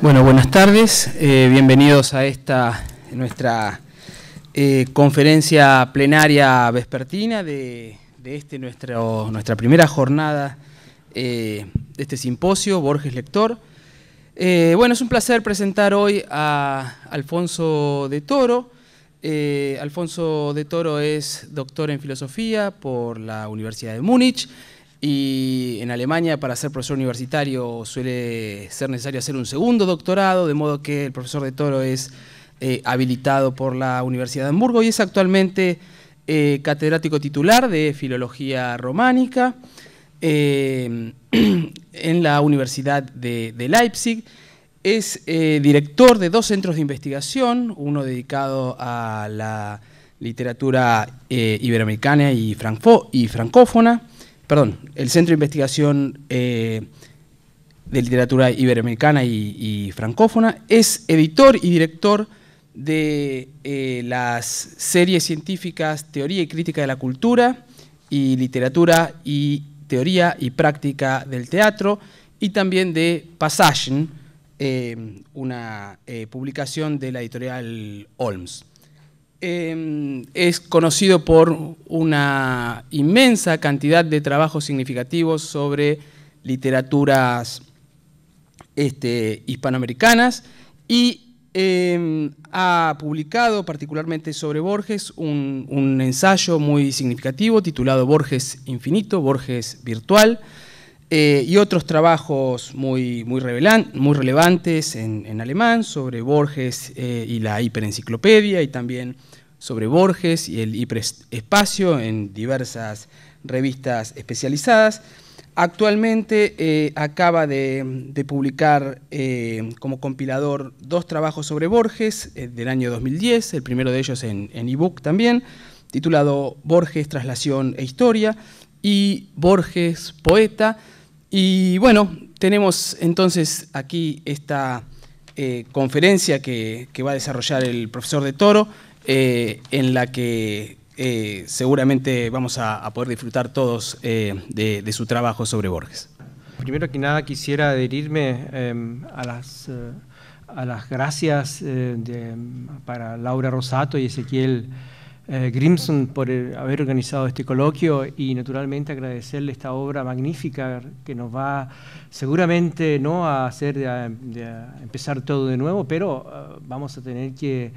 Bueno, buenas tardes, bienvenidos a esta nuestra conferencia plenaria vespertina de nuestra primera jornada de este simposio, Borges Lector. Bueno, es un placer presentar hoy a Alfonso de Toro. Alfonso de Toro es doctor en filosofía por la Universidad de Múnich. Y en Alemania, para ser profesor universitario, suele ser necesario hacer un segundo doctorado, de modo que el profesor de Toro es habilitado por la Universidad de Hamburgo y es actualmente catedrático titular de Filología Románica en la Universidad de Leipzig. Es director de dos centros de investigación, uno dedicado a la literatura iberoamericana y francófona. Perdón, el Centro de Investigación de Literatura Iberoamericana y Francófona. Es editor y director de las series científicas Teoría y Crítica de la Cultura y Literatura y Teoría y Práctica del Teatro, y también de Passagen, una publicación de la editorial Olms. Es conocido por una inmensa cantidad de trabajos significativos sobre literaturas hispanoamericanas y ha publicado particularmente sobre Borges un ensayo muy significativo titulado Borges Infinito, Borges Virtual, y otros trabajos muy relevantes en alemán sobre Borges y la hiperenciclopedia, y también sobre Borges y el hiperespacio en diversas revistas especializadas. Actualmente acaba de publicar como compilador dos trabajos sobre Borges del año 2010, el primero de ellos en ebook también, titulado Borges, Traslación e Historia, y Borges, Poeta. Y bueno, tenemos entonces aquí esta conferencia que va a desarrollar el profesor de Toro, en la que seguramente vamos a poder disfrutar todos de su trabajo sobre Borges. Primero que nada quisiera adherirme a las gracias para Laura Rosato y Ezequiel Grimson por haber organizado este coloquio, y naturalmente agradecerle esta obra magnífica que nos va seguramente no a hacer de empezar todo de nuevo, pero vamos a tener que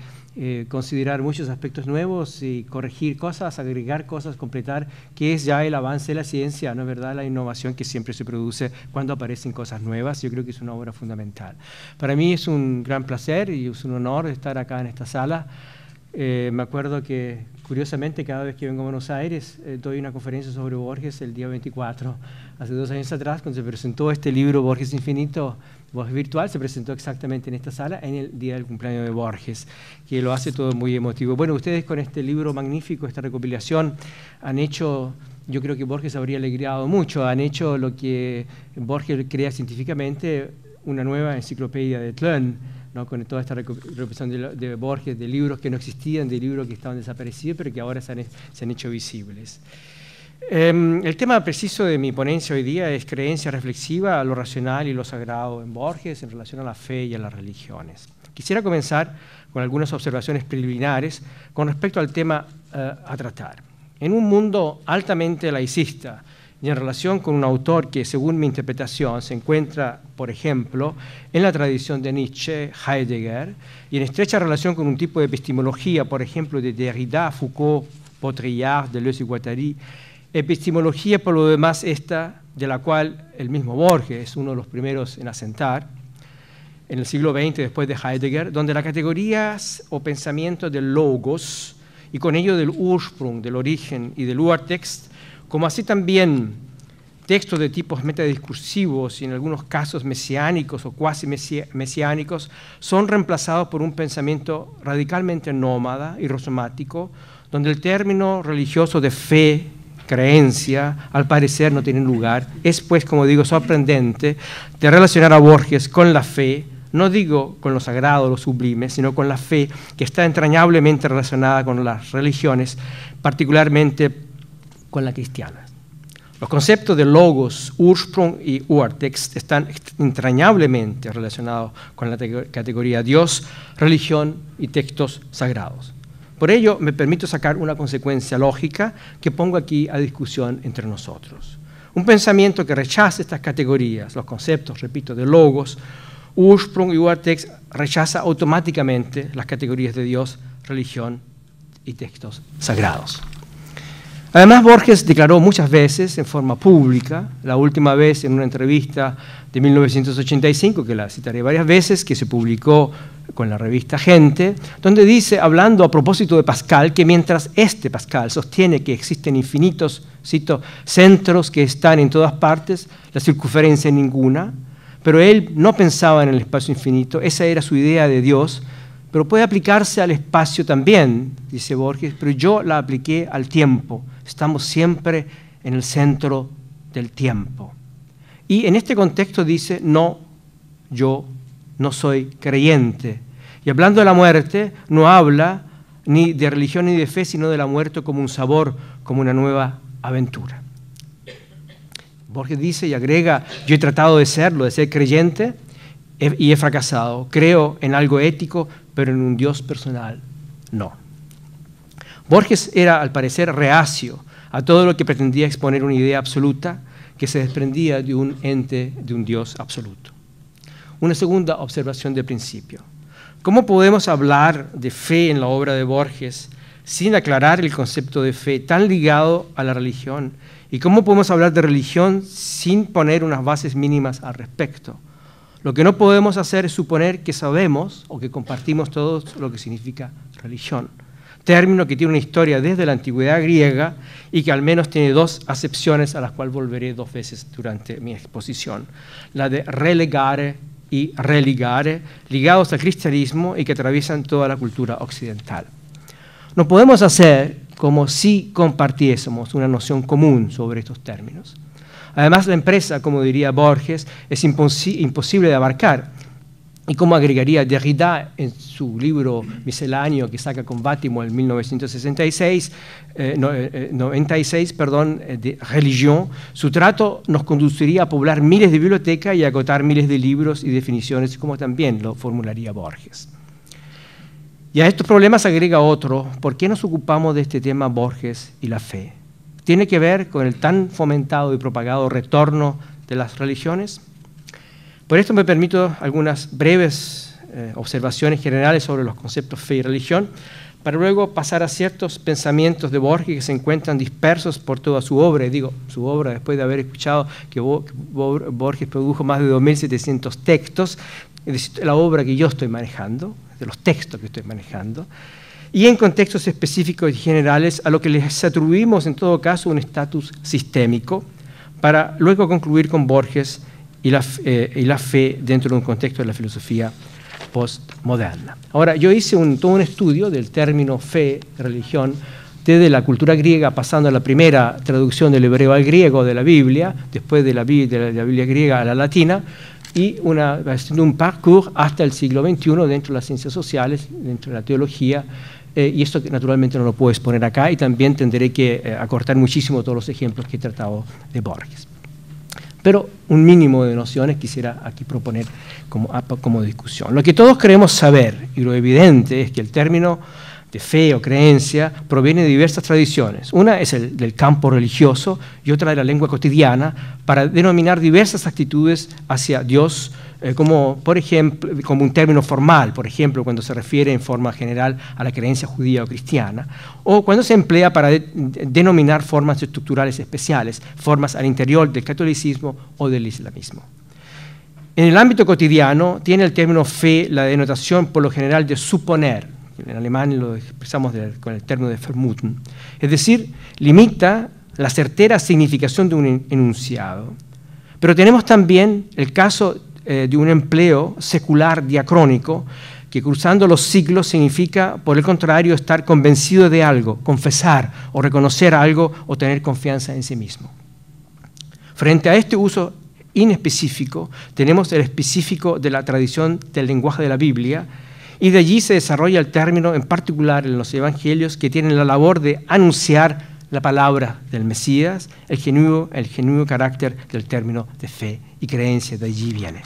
considerar muchos aspectos nuevos y corregir cosas, agregar cosas, completar, que es ya el avance de la ciencia, ¿no es verdad? La innovación que siempre se produce cuando aparecen cosas nuevas. Yo creo que es una obra fundamental. Para mí es un gran placer y es un honor estar acá en esta sala. Me acuerdo que, curiosamente, cada vez que vengo a Buenos Aires, doy una conferencia sobre Borges el día 24. Hace 2 años atrás, cuando se presentó este libro, Borges Infinito, Borges Virtual, se presentó exactamente en esta sala, en el día del cumpleaños de Borges, que lo hace todo muy emotivo. Bueno, ustedes con este libro magnífico, esta recopilación, han hecho, yo creo que Borges habría alegrado mucho, han hecho lo que Borges crea científicamente, una nueva enciclopedia de Tlön, ¿no? Con toda esta recuperación de Borges, de libros que no existían, de libros que estaban desaparecidos, pero que ahora se han hecho visibles. El tema preciso de mi ponencia hoy día es creencia reflexiva, lo racional y lo sagrado en Borges en relación a la fe y a las religiones. Quisiera comenzar con algunas observaciones preliminares con respecto al tema a tratar. En un mundo altamente laicista y en relación con un autor que, según mi interpretación, se encuentra, por ejemplo, en la tradición de Nietzsche, Heidegger, y en estrecha relación con un tipo de epistemología, por ejemplo, de Derrida, Foucault, Baudrillard, Deleuze y Guattari, epistemología, por lo demás, esta de la cual el mismo Borges es uno de los primeros en asentar, en el siglo XX, después de Heidegger, donde las categorías o pensamientos del logos, y con ello del Ursprung, del origen y del Urtext, como así también textos de tipos metadiscursivos y en algunos casos mesiánicos o cuasi mesiánicos, son reemplazados por un pensamiento radicalmente nómada y rosomático, donde el término religioso de fe, creencia, al parecer no tiene lugar. Es pues, como digo, sorprendente de relacionar a Borges con la fe, no digo con lo sagrado, lo sublime, sino con la fe, que está entrañablemente relacionada con las religiones, particularmente con la cristiana. Los conceptos de logos, Ursprung y Urtext están entrañablemente relacionados con la categoría Dios, religión y textos sagrados. Por ello, me permito sacar una consecuencia lógica que pongo aquí a discusión entre nosotros. Un pensamiento que rechace estas categorías, los conceptos, repito, de logos, Ursprung y Urtext, rechaza automáticamente las categorías de Dios, religión y textos sagrados. Además, Borges declaró muchas veces en forma pública, la última vez en una entrevista de 1985, que la citaré varias veces, que se publicó con la revista Gente, donde dice, hablando a propósito de Pascal, que mientras Pascal sostiene que existen infinitos, cito, centros que están en todas partes, la circunferencia en ninguna, pero él no pensaba en el espacio infinito, esa era su idea de Dios, pero puede aplicarse al espacio también, dice Borges, pero yo la apliqué al tiempo. Estamos siempre en el centro del tiempo. Y en este contexto dice, no, yo no soy creyente. Y hablando de la muerte, no habla ni de religión ni de fe, sino de la muerte como un sabor, como una nueva aventura. Borges dice y agrega, yo he tratado de serlo, de ser creyente, y he fracasado. Creo en algo ético, pero en un Dios personal, no. Borges era, al parecer, reacio a todo lo que pretendía exponer una idea absoluta que se desprendía de un ente, de un Dios absoluto. Una segunda observación de principio. ¿Cómo podemos hablar de fe en la obra de Borges sin aclarar el concepto de fe tan ligado a la religión? ¿Y cómo podemos hablar de religión sin poner unas bases mínimas al respecto? Lo que no podemos hacer es suponer que sabemos o que compartimos todos lo que significa religión. Término que tiene una historia desde la antigüedad griega y que al menos tiene dos acepciones a las cuales volveré dos veces durante mi exposición. La de relegare y religare, ligados al cristianismo y que atraviesan toda la cultura occidental. No podemos hacer como si compartiésemos una noción común sobre estos términos. Además, la empresa, como diría Borges, es imposible de abarcar. Y como agregaría Derrida en su libro misceláneo que saca con Bátimo en 1996, de Religión, su trato nos conduciría a poblar miles de bibliotecas y a agotar miles de libros y definiciones, como también lo formularía Borges. Y a estos problemas agrega otro, ¿por qué nos ocupamos de este tema Borges y la fe? ¿Tiene que ver con el tan fomentado y propagado retorno de las religiones? Por esto me permito algunas breves observaciones generales sobre los conceptos fe y religión, para luego pasar a ciertos pensamientos de Borges que se encuentran dispersos por toda su obra. Y digo, su obra después de haber escuchado que Borges produjo más de 2.700 textos, es decir, la obra que yo estoy manejando, de los textos que estoy manejando, y en contextos específicos y generales a lo que les atribuimos en todo caso un estatus sistémico, para luego concluir con Borges y la fe dentro de un contexto de la filosofía postmoderna. Ahora, yo hice todo un estudio del término fe, religión, desde la cultura griega, pasando a la primera traducción del hebreo al griego de la Biblia, después de la Biblia griega a la latina, y haciendo un parcours hasta el siglo XXI dentro de las ciencias sociales, dentro de la teología, y esto naturalmente no lo puedo exponer acá, y también tendré que acortar muchísimo todos los ejemplos que he tratado de Borges. Pero un mínimo de nociones quisiera aquí proponer como discusión. Lo que todos queremos saber, y lo evidente, es que el término de fe o creencia proviene de diversas tradiciones. Una es del campo religioso y otra de la lengua cotidiana, para denominar diversas actitudes hacia Dios, como un término formal, por ejemplo, cuando se refiere en forma general a la creencia judía o cristiana, o cuando se emplea para denominar formas estructurales especiales, formas al interior del catolicismo o del islamismo. En el ámbito cotidiano tiene el término fe la denotación por lo general de suponer, en alemán lo expresamos con el término de vermuten, es decir, limita la certera significación de un enunciado. Pero tenemos también el caso de un empleo secular diacrónico que cruzando los siglos significa, por el contrario, estar convencido de algo, confesar o reconocer algo o tener confianza en sí mismo. Frente a este uso inespecífico, tenemos el específico de la tradición del lenguaje de la Biblia, y de allí se desarrolla el término en particular en los evangelios que tienen la labor de anunciar la palabra del Mesías, el genuino carácter del término de fe y creencia, de allí viene.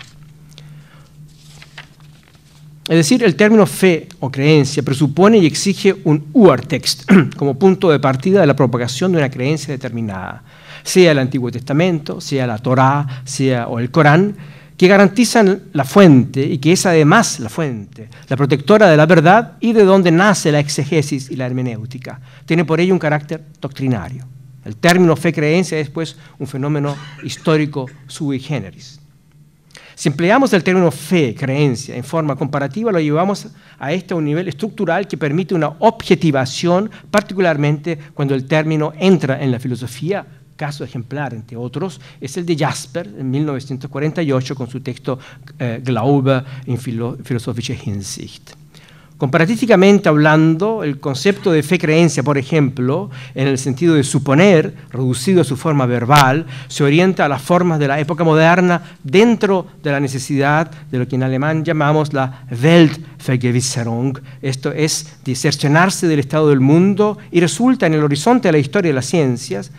Es decir, el término fe o creencia presupone y exige un Urtext como punto de partida de la propagación de una creencia determinada, sea el Antiguo Testamento, sea la Torá, o el Corán, que garantizan la fuente y que es además la fuente, la protectora de la verdad y de donde nace la exegesis y la hermenéutica. Tiene por ello un carácter doctrinario. El término fe-creencia es, pues, un fenómeno histórico sui generis. Si empleamos el término fe, creencia, en forma comparativa, lo llevamos a un nivel estructural que permite una objetivación, particularmente cuando el término entra en la filosofía. Caso ejemplar, entre otros, es el de Jasper, en 1948, con su texto Glaube in philosophische Hinsicht. Comparatísticamente hablando, el concepto de fe-creencia, por ejemplo, en el sentido de suponer, reducido a su forma verbal, se orienta a las formas de la época moderna dentro de la necesidad de lo que en alemán llamamos la Weltvergewisserung, esto es, de cerciorarse del estado del mundo, y resulta en el horizonte de la historia de las ciencias,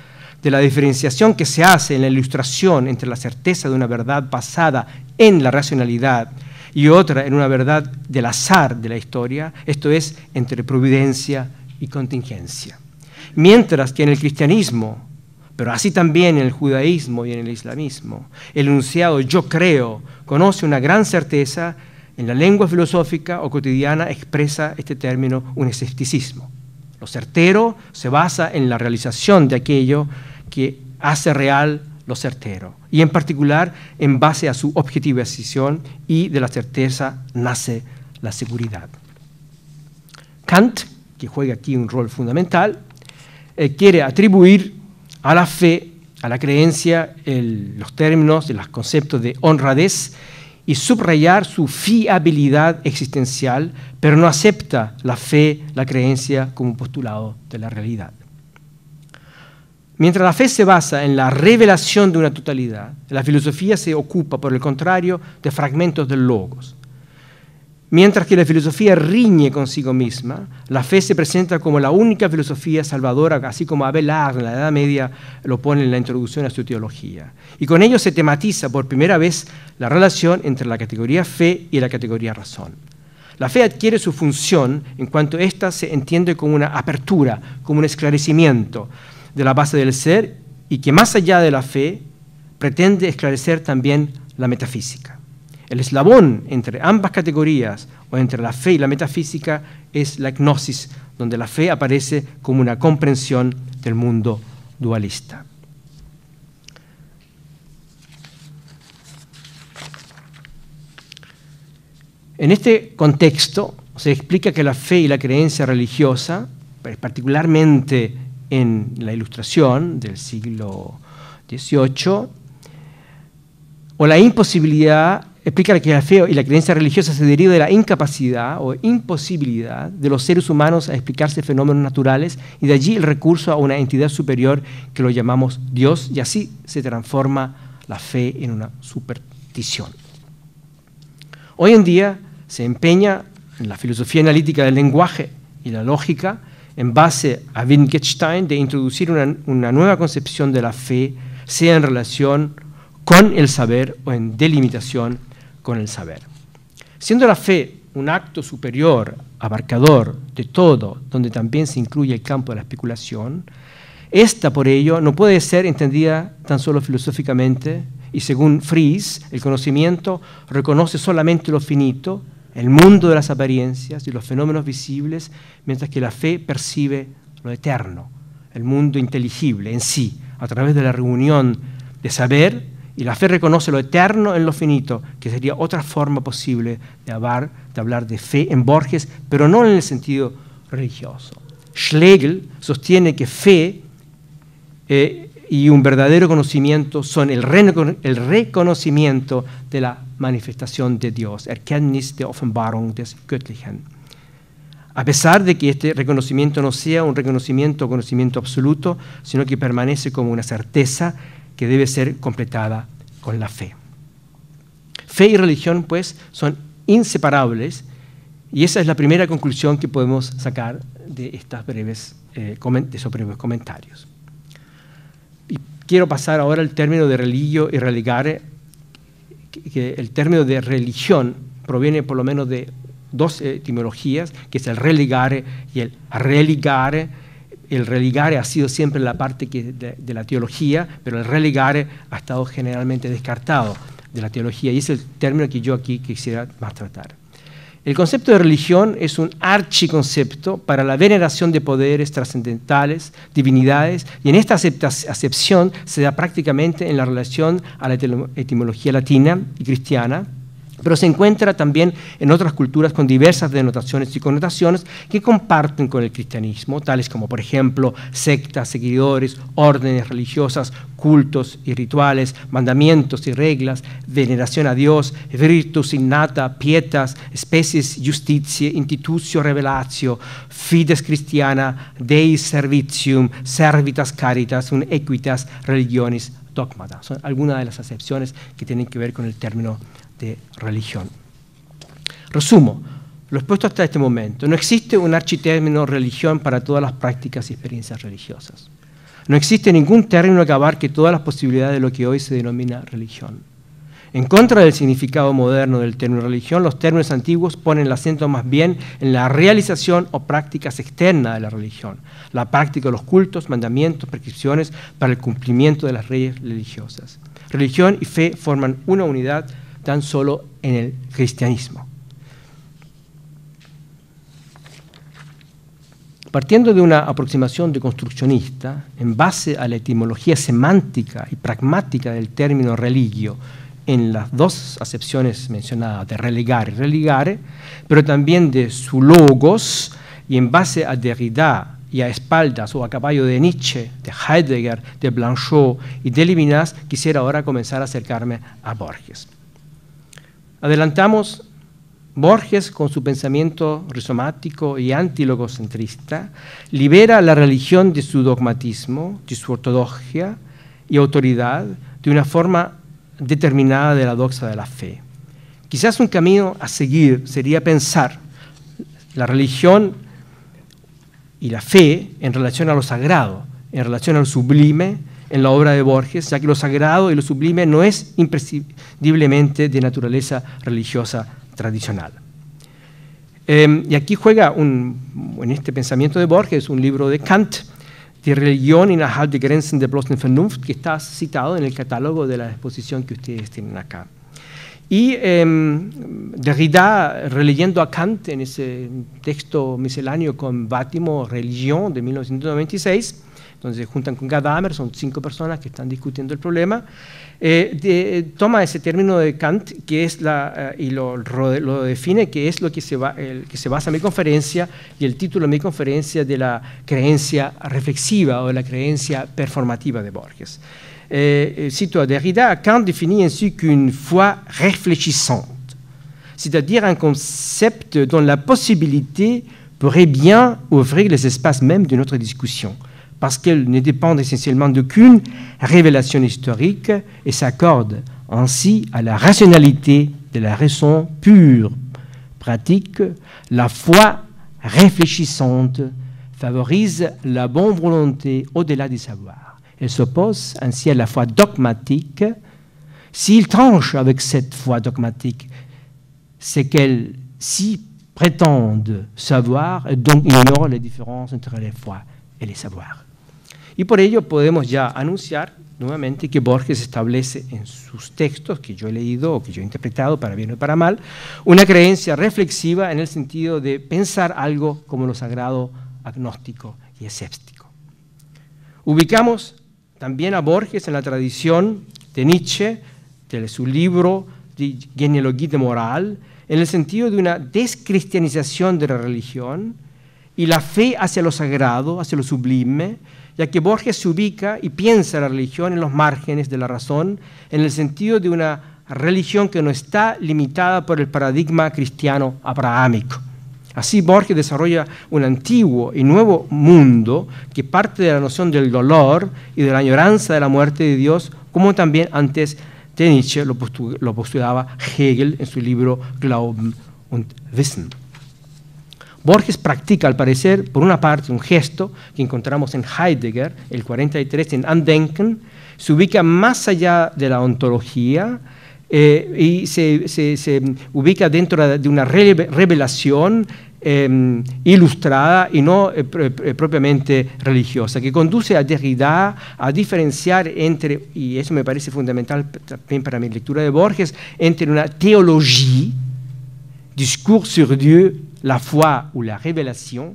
de la diferenciación que se hace en la ilustración entre la certeza de una verdad basada en la racionalidad y otra en una verdad del azar de la historia, esto es, entre providencia y contingencia. Mientras que en el cristianismo, pero así también en el judaísmo y en el islamismo, el enunciado yo creo conoce una gran certeza, en la lengua filosófica o cotidiana expresa este término un escepticismo. Lo certero se basa en la realización de aquello que hace real lo certero, y en particular en base a su objetivación, y de la certeza nace la seguridad. Kant, que juega aquí un rol fundamental, quiere atribuir a la fe, a la creencia, los términos y los conceptos de honradez y subrayar su fiabilidad existencial, pero no acepta la fe, la creencia como postulado de la realidad. Mientras la fe se basa en la revelación de una totalidad, la filosofía se ocupa, por el contrario, de fragmentos del logos. Mientras que la filosofía riñe consigo misma, la fe se presenta como la única filosofía salvadora, así como Abelard en la Edad Media lo pone en la introducción a su teología. Y con ello se tematiza por primera vez la relación entre la categoría fe y la categoría razón. La fe adquiere su función en cuanto ésta se entiende como una apertura, como un esclarecimiento de la base del ser, y que más allá de la fe pretende esclarecer también la metafísica. El eslabón entre ambas categorías, o entre la fe y la metafísica, es la gnosis, donde la fe aparece como una comprensión del mundo dualista. En este contexto se explica que la fe y la creencia religiosa, particularmente en la Ilustración del siglo XVIII, o la imposibilidad, explica que la fe y la creencia religiosa se deriva de la incapacidad o imposibilidad de los seres humanos a explicarse fenómenos naturales, y de allí el recurso a una entidad superior que lo llamamos Dios, y así se transforma la fe en una superstición. Hoy en día se empeña en la filosofía analítica del lenguaje y la lógica, en base a Wittgenstein, de introducir una nueva concepción de la fe, sea en relación con el saber o en delimitación con el saber. Siendo la fe un acto superior, abarcador de todo, donde también se incluye el campo de la especulación, esta, por ello, no puede ser entendida tan solo filosóficamente, y según Fries, el conocimiento reconoce solamente lo finito, el mundo de las apariencias y los fenómenos visibles, mientras que la fe percibe lo eterno, el mundo inteligible en sí, a través de la reunión de saber, y la fe reconoce lo eterno en lo finito, que sería otra forma posible de hablar de fe en Borges, pero no en el sentido religioso. Schlegel sostiene que fe y un verdadero conocimiento son el reconocimiento de la manifestación de Dios, Erkenntnis der Offenbarung des Göttlichen. A pesar de que este reconocimiento no sea un reconocimiento o conocimiento absoluto, sino que permanece como una certeza que debe ser completada con la fe. Fe y religión, pues, son inseparables, Y esa es la primera conclusión que podemos sacar de esos breves comentarios. Y quiero pasar ahora al término de religio y religare, que el término de religión proviene por lo menos de dos etimologías, que es el religare y el religare. El religare ha sido siempre la parte de la teología, pero el religare ha estado generalmente descartado de la teología, y es el término que yo aquí quisiera más tratar. El concepto de religión es un archiconcepto para la veneración de poderes trascendentales, divinidades, y en esta acepción se da prácticamente en la relación a la etimología latina y cristiana, pero se encuentra también en otras culturas con diversas denotaciones y connotaciones que comparten con el cristianismo, tales como, por ejemplo, sectas, seguidores, órdenes religiosas, cultos y rituales, mandamientos y reglas, veneración a Dios, virtus innata, pietas, species justitiae, institutio revelatio, fides Christiana, Deis servitium, servitas caritas, un equitas religionis dogmata. Son algunas de las acepciones que tienen que ver con el término de religión. Resumo lo expuesto hasta este momento. No existe un architérmino religión para todas las prácticas y experiencias religiosas. No existe ningún término que abarque todas las posibilidades de lo que hoy se denomina religión. En contra del significado moderno del término religión, los términos antiguos ponen el acento más bien en la realización o prácticas externas de la religión, la práctica de los cultos, mandamientos, prescripciones para el cumplimiento de las leyes religiosas. Religión y fe forman una unidad tan solo en el cristianismo. Partiendo de una aproximación deconstruccionista, en base a la etimología semántica y pragmática del término religio, en las dos acepciones mencionadas de religare y religare, pero también de su logos, y en base a Derrida y a espaldas o a caballo de Nietzsche, de Heidegger, de Blanchot y de Levinas, quisiera ahora comenzar a acercarme a Borges. Adelantamos, Borges, con su pensamiento rizomático y antilogocentrista, libera la religión de su dogmatismo, de su ortodoxia y autoridad de una forma determinada de la doxa de la fe. Quizás un camino a seguir sería pensar la religión y la fe en relación a lo sagrado, en relación a lo sublime, en la obra de Borges, ya que lo sagrado y lo sublime no es imprescindiblemente de naturaleza religiosa tradicional. Y aquí juega, en este pensamiento de Borges, un libro de Kant, Die Religion innerhalb der Grenzen der bloßen Vernunft, que está citado en el catálogo de la exposición que ustedes tienen acá. Y Derrida, releyendo a Kant en ese texto misceláneo con Bátimo, Religion, de 1996, donde se juntan con Gadamer, son 5 personas que están discutiendo el problema, toma ese término de Kant que es y lo define, que es lo que se basa mi conferencia, y el título de mi conferencia de la creencia reflexiva o de la creencia performativa de Borges. Cito a Derrida, Kant définit ainsi qu'une foi réfléchissante, c'est-à-dire un concept dont la possibilité pourrait bien ouvrir les espaces même de notre discussion, parce qu'elles ne dépendent essentiellement d'aucune révélation historique et s'accordent ainsi à la rationalité de la raison pure. Pratique, la foi réfléchissante favorise la bonne volonté au-delà du savoir. Elle s'oppose ainsi à la foi dogmatique. S'il tranche avec cette foi dogmatique, c'est qu'elle s'y prétendent savoir et donc ignore les différences entre les foi et les savoirs. Y por ello podemos ya anunciar nuevamente que Borges establece en sus textos, que yo he leído o que yo he interpretado para bien o para mal, una creencia reflexiva en el sentido de pensar algo como lo sagrado, agnóstico y escéptico. Ubicamos también a Borges en la tradición de Nietzsche, de su libro de Genealogie de Moral, en el sentido de una descristianización de la religión y la fe hacia lo sagrado, hacia lo sublime, ya que Borges se ubica y piensa la religión en los márgenes de la razón, en el sentido de una religión que no está limitada por el paradigma cristiano abrahámico. Así Borges desarrolla un antiguo y nuevo mundo que parte de la noción del dolor y de la añoranza de la muerte de Dios, como también antes de Nietzsche lo postulaba Hegel en su libro Glauben und Wissen. Borges practica, al parecer, por una parte, un gesto que encontramos en Heidegger, el 43, en Andenken, se ubica más allá de la ontología y se ubica dentro de una revelación ilustrada y no propiamente religiosa, que conduce a Derrida a diferenciar entre, y eso me parece fundamental también para mi lectura de Borges, entre una théologie, discours sur Dieu, la foi ou la révélation,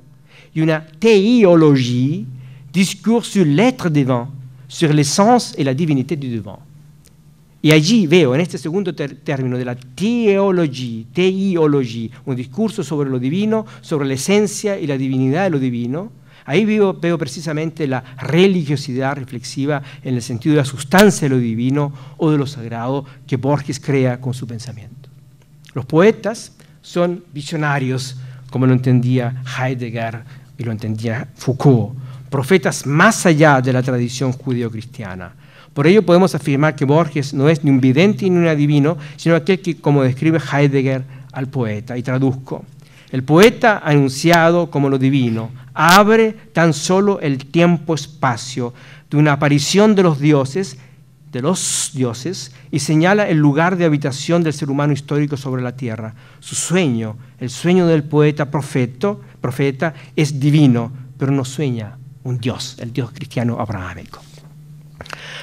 y una théologie, discours sur l'être divin, sur l'essence et la divinité du divin. Y allí veo, en este segundo término de la teologie, un discurso sobre lo divino, sobre la esencia y la divinidad de lo divino, ahí veo precisamente la religiosidad reflexiva en el sentido de la sustancia de lo divino o de lo sagrado que Borges crea con su pensamiento. Los poetas son visionarios, como lo entendía Heidegger y lo entendía Foucault, profetas más allá de la tradición judeocristiana. Por ello podemos afirmar que Borges no es ni un vidente ni un adivino, sino aquel que, como describe Heidegger al poeta, y traduzco, el poeta anunciado como lo divino abre tan solo el tiempo-espacio de una aparición de los dioses, y señala el lugar de habitación del ser humano histórico sobre la tierra. Su sueño, el sueño del poeta profeta, es divino, pero no sueña un Dios, el Dios cristiano abrahámico.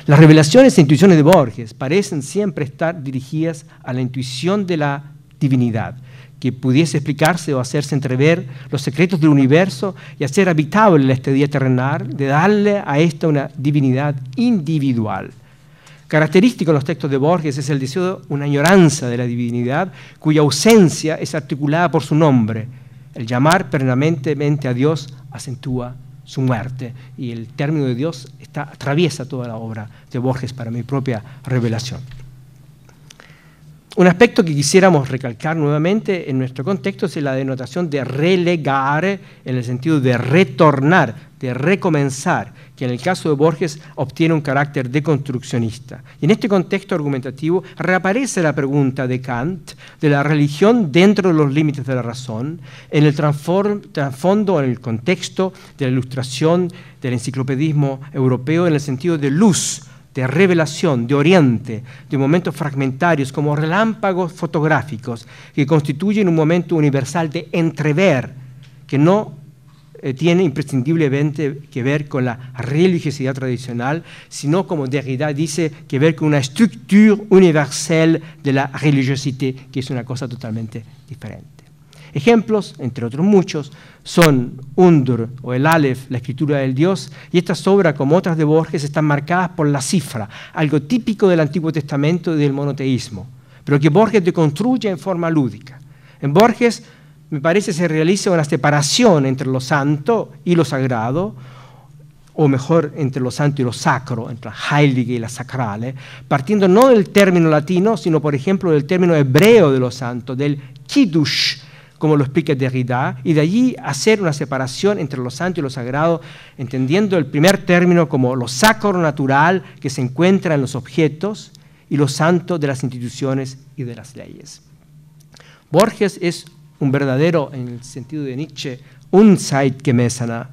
Las revelaciones e intuiciones de Borges parecen siempre estar dirigidas a la intuición de la divinidad, que pudiese explicarse o hacerse entrever los secretos del universo y hacer habitable la estadía terrenal, de darle a esta una divinidad individual. Característico en los textos de Borges es el deseo, una añoranza de la divinidad, cuya ausencia es articulada por su nombre. El llamar permanentemente a Dios acentúa su muerte, y el término de Dios atraviesa toda la obra de Borges para mi propia revelación. Un aspecto que quisiéramos recalcar nuevamente en nuestro contexto es la denotación de relegare, en el sentido de retornar, de recomenzar, que en el caso de Borges obtiene un carácter deconstruccionista. Y en este contexto argumentativo reaparece la pregunta de Kant de la religión dentro de los límites de la razón, en el trasfondo, en el contexto de la ilustración del enciclopedismo europeo, en el sentido de luz, de revelación, de oriente, de momentos fragmentarios como relámpagos fotográficos que constituyen un momento universal de entrever que no tiene imprescindiblemente que ver con la religiosidad tradicional, sino, como Derrida dice, que ver con una estructura universal de la religiosité, que es una cosa totalmente diferente. Ejemplos, entre otros muchos, son Undur o el Aleph, la escritura del Dios, y estas obras, como otras de Borges, están marcadas por la cifra, algo típico del Antiguo Testamento y del monoteísmo, pero que Borges deconstruye en forma lúdica. En Borges, me parece, se realiza una separación entre lo santo y lo sagrado, o mejor, entre lo santo y lo sacro, entre la heilige y la sacrale, partiendo no del término latino, sino, por ejemplo, del término hebreo de lo santo, del kiddush, como lo explica Derrida, y de allí hacer una separación entre lo santo y lo sagrado, entendiendo el primer término como lo sacro natural que se encuentra en los objetos y lo santo de las instituciones y de las leyes. Borges es un verdadero, en el sentido de Nietzsche, un Zeitgemäßer,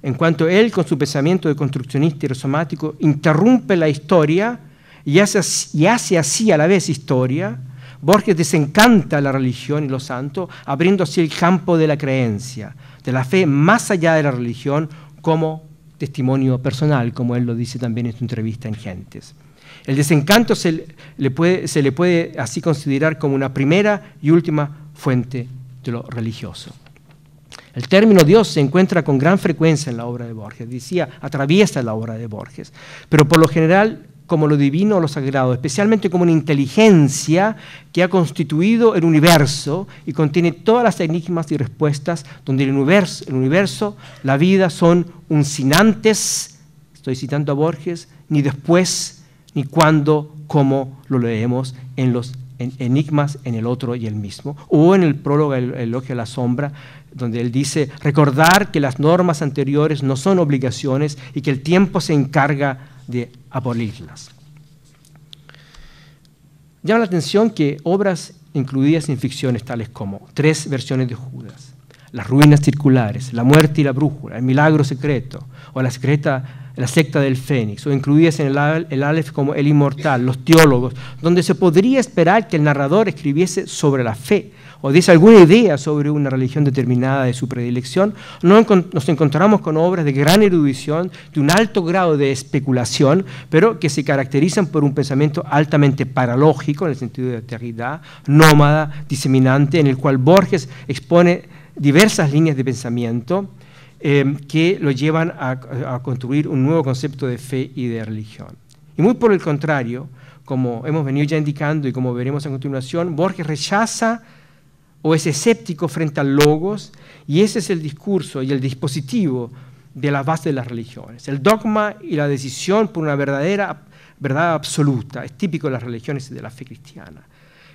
en cuanto él, con su pensamiento de construccionista y rizomático, interrumpe la historia y hace así a la vez historia. Borges desencanta la religión y lo santo, abriendo así el campo de la creencia, de la fe más allá de la religión, como testimonio personal, como él lo dice también en su entrevista en Gentes. El desencanto se le puede así considerar como una primera y última fuente de lo religioso. El término Dios se encuentra con gran frecuencia en la obra de Borges, decía, atraviesa la obra de Borges, pero por lo general como lo divino o lo sagrado, especialmente como una inteligencia que ha constituido el universo y contiene todas las enigmas y respuestas, donde el universo, la vida son un sin antes, estoy citando a Borges, ni después, ni cuándo, como lo leemos en los enigmas en el otro y el mismo, o en el prólogo El elogio a la sombra, donde él dice, recordar que las normas anteriores no son obligaciones y que el tiempo se encarga de abolirlas. Llama la atención que obras incluidas en ficciones tales como 3 versiones de Judas, las ruinas circulares, la muerte y la brújula, el milagro secreto, o la secta del Fénix, o incluidas en el Aleph como el inmortal, los teólogos, donde se podría esperar que el narrador escribiese sobre la fe, o diese alguna idea sobre una religión determinada de su predilección, nos encontramos con obras de gran erudición, de un alto grado de especulación, pero que se caracterizan por un pensamiento altamente paralógico, en el sentido de Derrida, nómada, diseminante, en el cual Borges expone diversas líneas de pensamiento que lo llevan a construir un nuevo concepto de fe y de religión. Y muy por el contrario, como hemos venido ya indicando y como veremos a continuación, Borges rechaza o es escéptico frente al logos, y ese es el discurso y el dispositivo de la base de las religiones. El dogma y la decisión por una verdad absoluta es típico de las religiones y de la fe cristiana.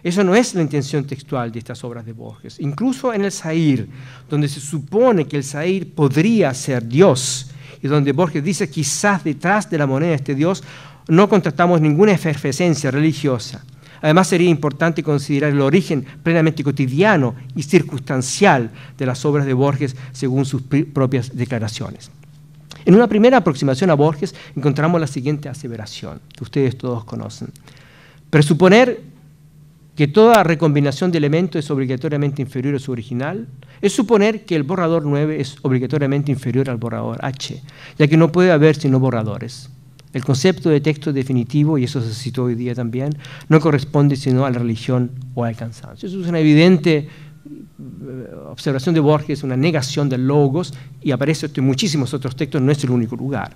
Eso no es la intención textual de estas obras de Borges. Incluso en el Zahir, donde se supone que el Zahir podría ser Dios, y donde Borges dice quizás detrás de la moneda de este Dios no constatamos ninguna efervescencia religiosa. Además, sería importante considerar el origen plenamente cotidiano y circunstancial de las obras de Borges según sus propias declaraciones. En una primera aproximación a Borges encontramos la siguiente aseveración, que ustedes todos conocen. Presuponer que toda recombinación de elementos es obligatoriamente inferior a su original es suponer que el borrador 9 es obligatoriamente inferior al borrador H, ya que no puede haber sino borradores. El concepto de texto definitivo, y eso se citó hoy día también, no corresponde sino a la religión o al cansancio. Eso es una evidente observación de Borges, una negación del logos, y aparece esto en muchísimos otros textos, no es el único lugar.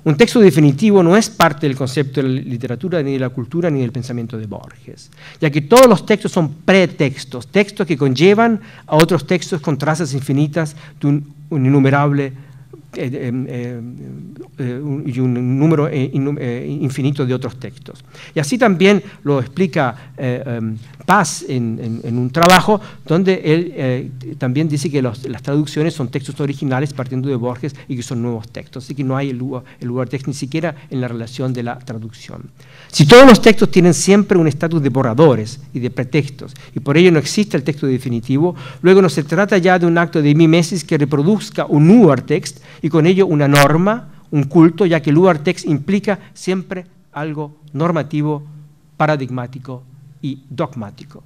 Un texto definitivo no es parte del concepto de la literatura, ni de la cultura, ni del pensamiento de Borges, ya que todos los textos son pretextos, textos que conllevan a otros textos con trazas infinitas de un innumerable y un número infinito de otros textos. Y así también lo explica Paz en un trabajo donde él también dice que las traducciones son textos originales partiendo de Borges y que son nuevos textos, así que no hay el lugar texto ni siquiera en la relación de la traducción. Si todos los textos tienen siempre un estatus de borradores y de pretextos, y por ello no existe el texto definitivo, luego no se trata ya de un acto de mimesis que reproduzca un Urtext y con ello una norma, un culto, ya que el Urtext implica siempre algo normativo, paradigmático y dogmático.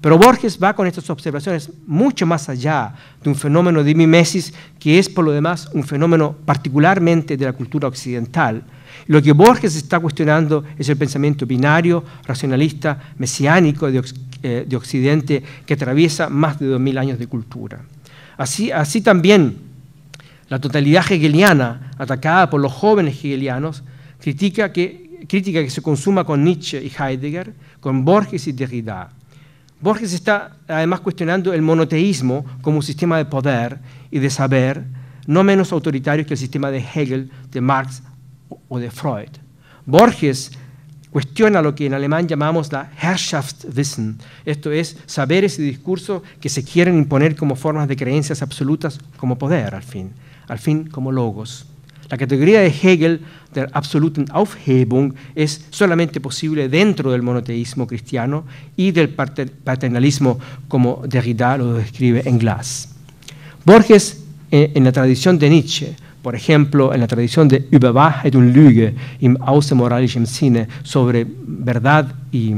Pero Borges va con estas observaciones mucho más allá de un fenómeno de mimesis que es por lo demás un fenómeno particularmente de la cultura occidental. Lo que Borges está cuestionando es el pensamiento binario, racionalista, mesiánico de Occidente que atraviesa más de 2000 años de cultura. Así también la totalidad hegeliana, atacada por los jóvenes hegelianos, crítica que se consuma con Nietzsche y Heidegger, con Borges y Derrida. Borges está además cuestionando el monoteísmo como un sistema de poder y de saber, no menos autoritario que el sistema de Hegel, de Marx o de Freud. Borges cuestiona lo que en alemán llamamos la Herrschaftswissen, esto es, saberes y discursos que se quieren imponer como formas de creencias absolutas como poder, al fin como logos. La categoría de Hegel der absoluten Aufhebung es solamente posible dentro del monoteísmo cristiano y del paternalismo como Derrida lo describe en Glass. Borges, en la tradición de Nietzsche, por ejemplo, en la tradición de Über Wahrheit und Lüge im außermoralischen Sinne, sobre verdad y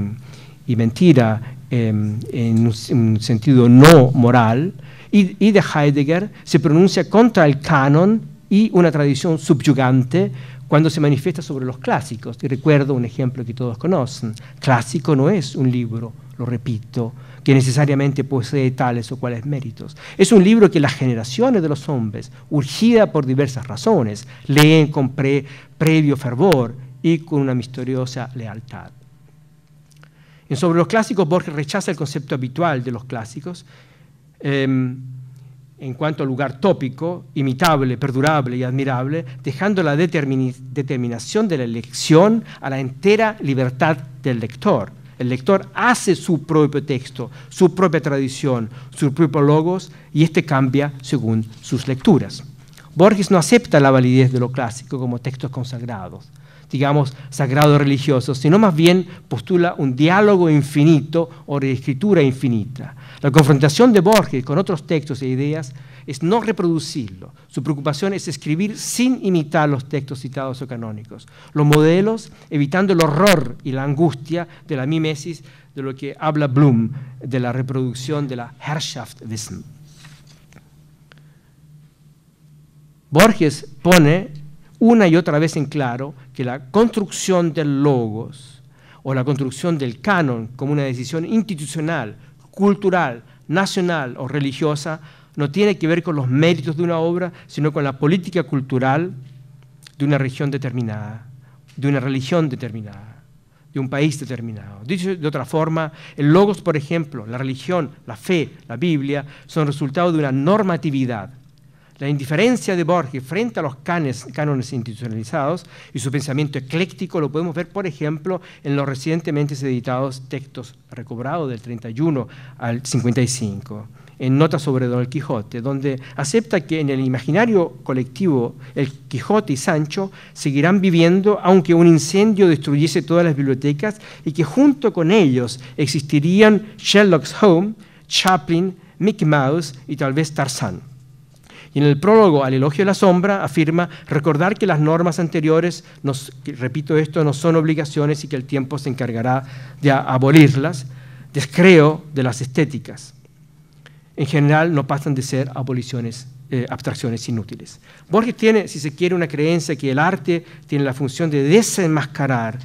mentira en un sentido no moral, y de Heidegger se pronuncia contra el canon y una tradición subyugante cuando se manifiesta sobre los clásicos. Y recuerdo un ejemplo que todos conocen. Clásico no es un libro, lo repito, que necesariamente posee tales o cuales méritos. Es un libro que las generaciones de los hombres, urgida por diversas razones, leen con previo fervor y con una misteriosa lealtad. Sobre los clásicos, Borges rechaza el concepto habitual de los clásicos, en cuanto al lugar tópico, imitable, perdurable y admirable, dejando la determinación de la elección a la entera libertad del lector. El lector hace su propio texto, su propia tradición, su propio logos, y este cambia según sus lecturas. Borges no acepta la validez de lo clásico como textos consagrados, digamos, sagrados religiosos, sino más bien postula un diálogo infinito o reescritura infinita. La confrontación de Borges con otros textos e ideas es no reproducirlo. Su preocupación es escribir sin imitar los textos citados o canónicos, los modelos, evitando el horror y la angustia de la mimesis, de lo que habla Bloom, de la reproducción de la Herrschaftswissen. Borges pone una y otra vez en claro que la construcción del logos o la construcción del canon como una decisión institucional, cultural, nacional o religiosa no tiene que ver con los méritos de una obra, sino con la política cultural de una región determinada, de una religión determinada, de un país determinado. Dicho de otra forma, el logos, por ejemplo, la religión, la fe, la Biblia, son resultado de una normatividad. La indiferencia de Borges frente a los cánones institucionalizados y su pensamiento ecléctico lo podemos ver, por ejemplo, en los recientemente editados textos recobrados del 31 al 55, en Notas sobre Don Quijote, donde acepta que en el imaginario colectivo el Quijote y Sancho seguirán viviendo aunque un incendio destruyese todas las bibliotecas y que junto con ellos existirían Sherlock Holmes, Chaplin, Mickey Mouse y tal vez Tarzán. Y en el prólogo al Elogio de la Sombra afirma recordar que las normas anteriores, repito esto, no son obligaciones y que el tiempo se encargará de abolirlas. Descreo de las estéticas. En general no pasan de ser abstracciones inútiles. Borges tiene, si se quiere, una creencia que el arte tiene la función de desenmascarar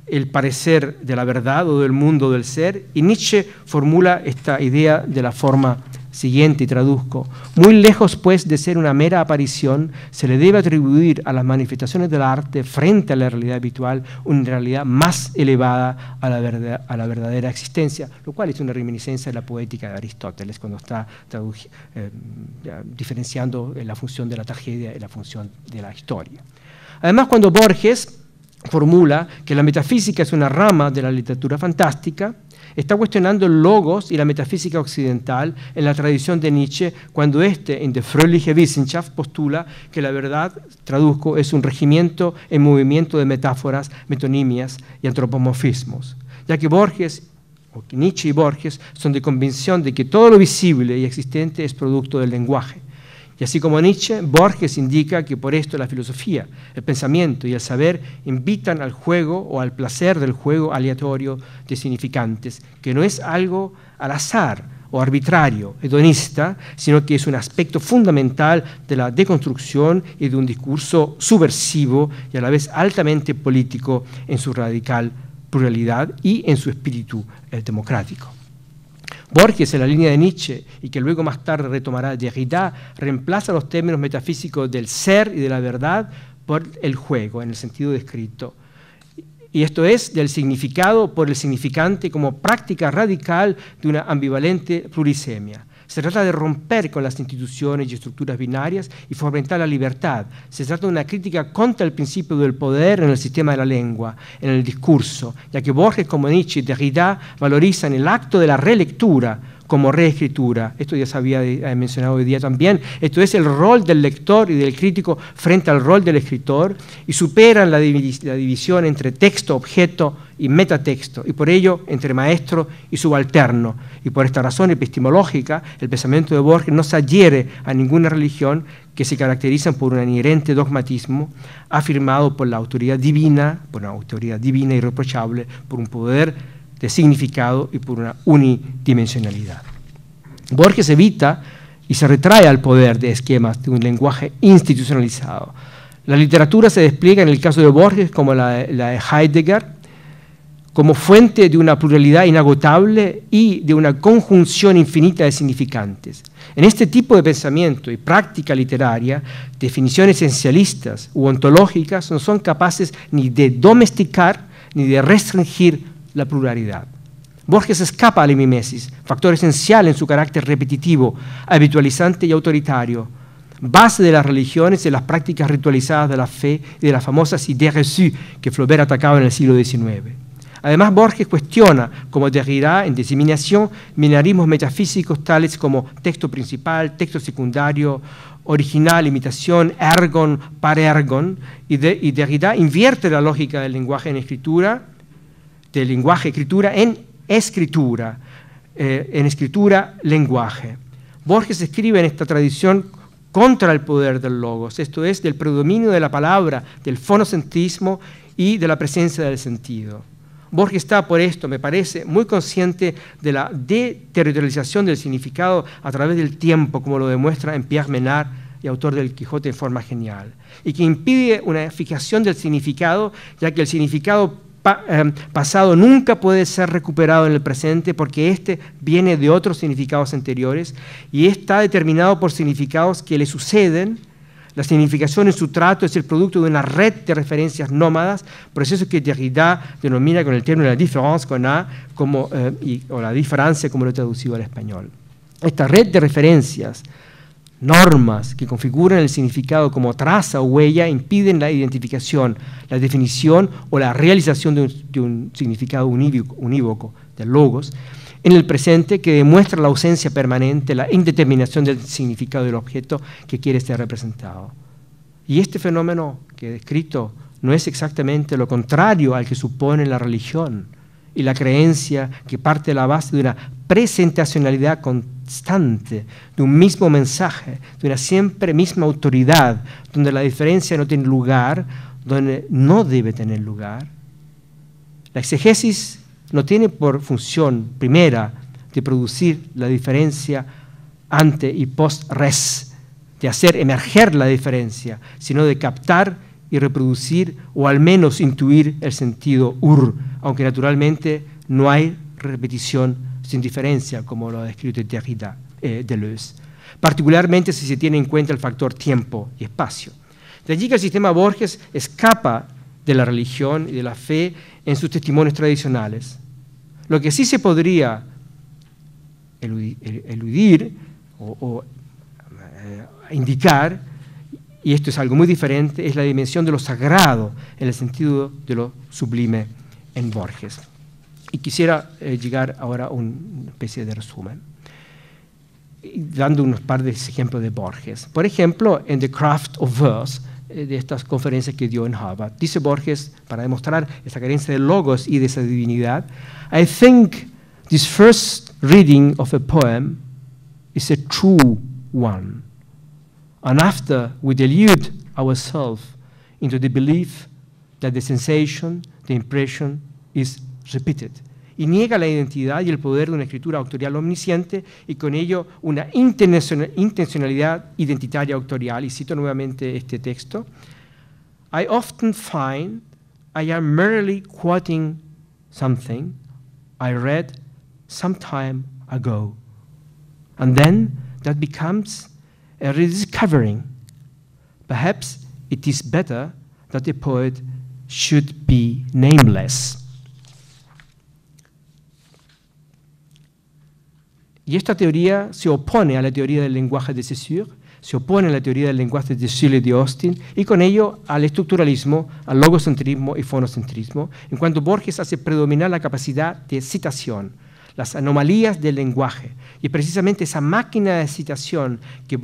el parecer de la verdad o del mundo del ser, y Nietzsche formula esta idea de la forma siguiente, y traduzco: muy lejos pues de ser una mera aparición, se le debe atribuir a las manifestaciones del arte frente a la realidad habitual una realidad más elevada a la verdadera existencia, lo cual es una reminiscencia de la poética de Aristóteles cuando está diferenciando la función de la tragedia y la función de la historia. Además, cuando Borges formula que la metafísica es una rama de la literatura fantástica, está cuestionando el logos y la metafísica occidental en la tradición de Nietzsche, cuando éste, en Die Fröhliche Wissenschaft, postula que la verdad, traduzco, es un regimiento en movimiento de metáforas, metonimias y antropomorfismos, ya que Nietzsche y Borges son de convicción de que todo lo visible y existente es producto del lenguaje. Y así como Nietzsche, Borges indica que por esto la filosofía, el pensamiento y el saber invitan al juego o al placer del juego aleatorio de significantes, que no es algo al azar o arbitrario, hedonista, sino que es un aspecto fundamental de la deconstrucción y de un discurso subversivo y a la vez altamente político en su radical pluralidad y en su espíritu democrático. Borges, en la línea de Nietzsche, y que luego más tarde retomará Derrida, reemplaza los términos metafísicos del ser y de la verdad por el juego, en el sentido descrito. Y esto es del significado por el significante como práctica radical de una ambivalente plurisemia. Se trata de romper con las instituciones y estructuras binarias y fomentar la libertad. Se trata de una crítica contra el principio del poder en el sistema de la lengua, en el discurso, ya que Borges, como Nietzsche y Derrida, valorizan el acto de la relectura como reescritura. Esto ya se había mencionado hoy día también. Esto es el rol del lector y del crítico frente al rol del escritor, y superan la división entre texto, objeto y metatexto, y por ello entre maestro y subalterno. Y por esta razón epistemológica, el pensamiento de Borges no se adhiere a ninguna religión, que se caracterizan por un inherente dogmatismo afirmado por la autoridad divina, por una autoridad divina irreprochable, por un poder de significado y por una unidimensionalidad. Borges evita y se retrae al poder de esquemas de un lenguaje institucionalizado. La literatura se despliega en el caso de Borges, como la de Heidegger, como fuente de una pluralidad inagotable y de una conjunción infinita de significantes. En este tipo de pensamiento y práctica literaria, definiciones esencialistas u ontológicas no son capaces ni de domesticar ni de restringir la pluralidad. Borges escapa a la mimesis, factor esencial en su carácter repetitivo, habitualizante y autoritario, base de las religiones y de las prácticas ritualizadas de la fe y de las famosas ideas reçues que Flaubert atacaba en el siglo XIX. Además, Borges cuestiona, como Derrida en Diseminación, binarismos metafísicos tales como texto principal, texto secundario original, imitación, ergon, parergon, y Derrida invierte la lógica del lenguaje en escritura, del lenguaje-escritura en escritura, lenguaje. Borges escribe en esta tradición contra el poder del logos, esto es, del predominio de la palabra, del fonocentrismo y de la presencia del sentido. Borges está, por esto, me parece, muy consciente de la deterritorialización del significado a través del tiempo, como lo demuestra en Pierre Menard, y autor del Quijote en forma genial, y que impide una fijación del significado, ya que el significado pasado nunca puede ser recuperado en el presente porque éste viene de otros significados anteriores y está determinado por significados que le suceden. La significación en su trato es el producto de una red de referencias nómadas, proceso que Derrida denomina con el término la différence con A o la diferencia como lo he traducido al español. Esta red de referencias, normas que configuran el significado como traza o huella impiden la identificación, la definición o la realización de un significado unívoco del logos en el presente, que demuestra la ausencia permanente, la indeterminación del significado del objeto que quiere ser representado. Y este fenómeno que he descrito no es exactamente lo contrario al que supone la religión y la creencia que parte de la base de una presentacionalidad constante, de un mismo mensaje, de una siempre misma autoridad, donde la diferencia no tiene lugar, donde no debe tener lugar. La exegesis no tiene por función primera de producir la diferencia ante y post res, de hacer emerger la diferencia, sino de captar y reproducir o al menos intuir el sentido aunque naturalmente no hay repetición sin diferencia, como lo ha descrito Derrida, Deleuze, particularmente si se tiene en cuenta el factor tiempo y espacio. De allí que el sistema Borges escapa de la religión y de la fe en sus testimonios tradicionales. Lo que sí se podría eludir o indicar, y esto es algo muy diferente, es la dimensión de lo sagrado en el sentido de lo sublime en Borges. Y quisiera llegar ahora a una especie de resumen, dando unos par de ejemplos de Borges. Por ejemplo, en The Craft of Verse, de estas conferencias que dio en Harvard, dice Borges, para demostrar esa carencia de logos y de esa divinidad, I think this first reading of a poem is a true one. And after we delude ourselves into the belief that the sensation, the impression is repeated. Y niega la identidad y el poder de una escritura autorial omnisciente y con ello una intencionalidad identitaria autorial. Y cito nuevamente este texto. I often find I am merely quoting something I read some time ago. And then that becomes a rediscovering. Perhaps it is better that the poet should be nameless. Y esta teoría se opone a la teoría del lenguaje de Saussure, se opone a la teoría del lenguaje de Schuller de Austin y con ello al estructuralismo, al logocentrismo y fonocentrismo, en cuanto Borges hace predominar la capacidad de citación, las anomalías del lenguaje. Y es precisamente esa máquina de citación que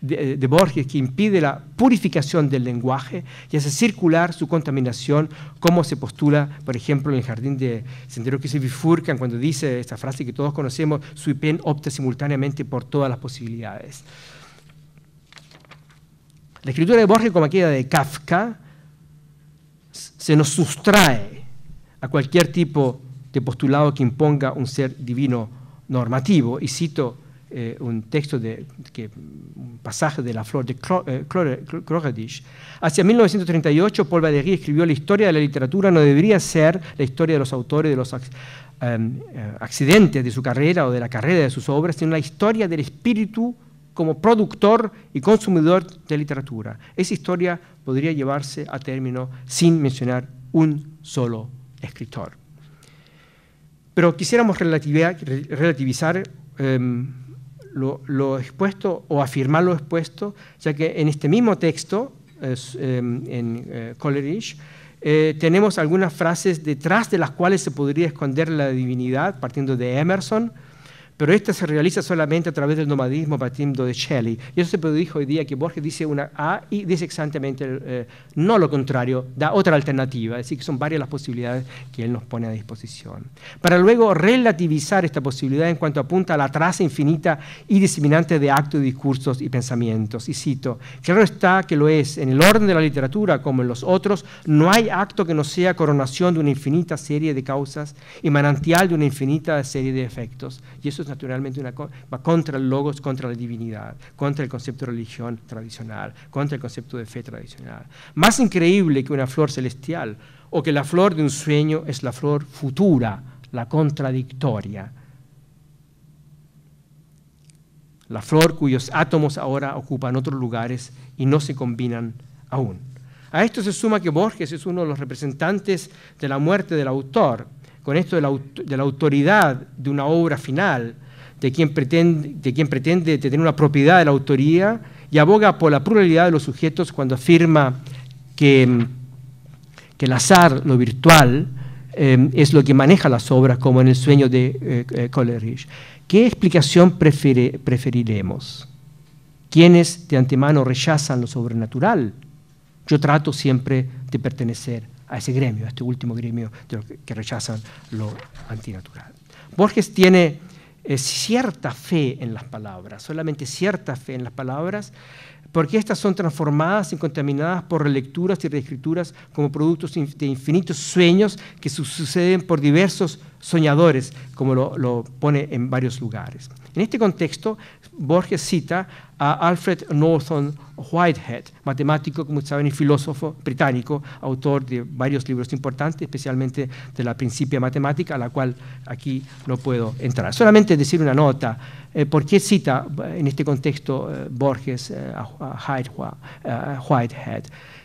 de Borges que impide la purificación del lenguaje y hace circular su contaminación, como se postula, por ejemplo, en el jardín de Sendero que se bifurcan, cuando dice esta frase que todos conocemos, sui pen opta simultáneamente por todas las posibilidades. La escritura de Borges, como aquella de Kafka, se nos sustrae a cualquier tipo de postulado que imponga un ser divino normativo, y cito un texto, un pasaje de La Flor de Coleridge. Hacia 1938, Paul Valéry escribió: la historia de la literatura no debería ser la historia de los autores, de los accidentes de su carrera o de la carrera de sus obras, sino la historia del espíritu como productor y consumidor de literatura. Esa historia podría llevarse a término sin mencionar un solo escritor. Pero quisiéramos relativizar lo expuesto o afirmar lo expuesto, ya que en este mismo texto, en Coleridge, tenemos algunas frases detrás de las cuales se podría esconder la divinidad, partiendo de Emerson, pero esta se realiza solamente a través del nomadismo partiendo de Shelley. Y eso se produjo hoy día que Borges dice una A y dice exactamente no lo contrario, da otra alternativa, es decir, que son varias las posibilidades que él nos pone a disposición. Para luego relativizar esta posibilidad en cuanto apunta a la traza infinita y diseminante de actos, discursos y pensamientos. Y cito, claro está que lo es, en el orden de la literatura como en los otros, no hay acto que no sea coronación de una infinita serie de causas y manantial de una infinita serie de efectos. Y eso es naturalmente va contra el logos, contra la divinidad, contra el concepto de religión tradicional, contra el concepto de fe tradicional. Más increíble que una flor celestial o que la flor de un sueño es la flor futura, la contradictoria. La flor cuyos átomos ahora ocupan otros lugares y no se combinan aún. A esto se suma que Borges es uno de los representantes de la muerte del autor, con esto de la autoridad de una obra final, de quien pretende tener una propiedad de la autoría y aboga por la pluralidad de los sujetos cuando afirma que el azar, lo virtual, es lo que maneja las obras, como en El sueño de Coleridge. ¿Qué explicación preferiremos? ¿Quiénes de antemano rechazan lo sobrenatural? Yo trato siempre de pertenecer a ese gremio, a este último gremio de los que rechazan lo antinatural. Borges tiene cierta fe en las palabras, solamente cierta fe en las palabras, porque estas son transformadas y contaminadas por relecturas y reescrituras como productos de infinitos sueños que suceden por diversos soñadores, como lo pone en varios lugares. En este contexto, Borges cita a Alfred Norton Whitehead, matemático, como saben, y filósofo británico, autor de varios libros importantes, especialmente de la Principia Matemática, a la cual aquí no puedo entrar. Solamente decir una nota, ¿por qué cita en este contexto Borges a Whitehead?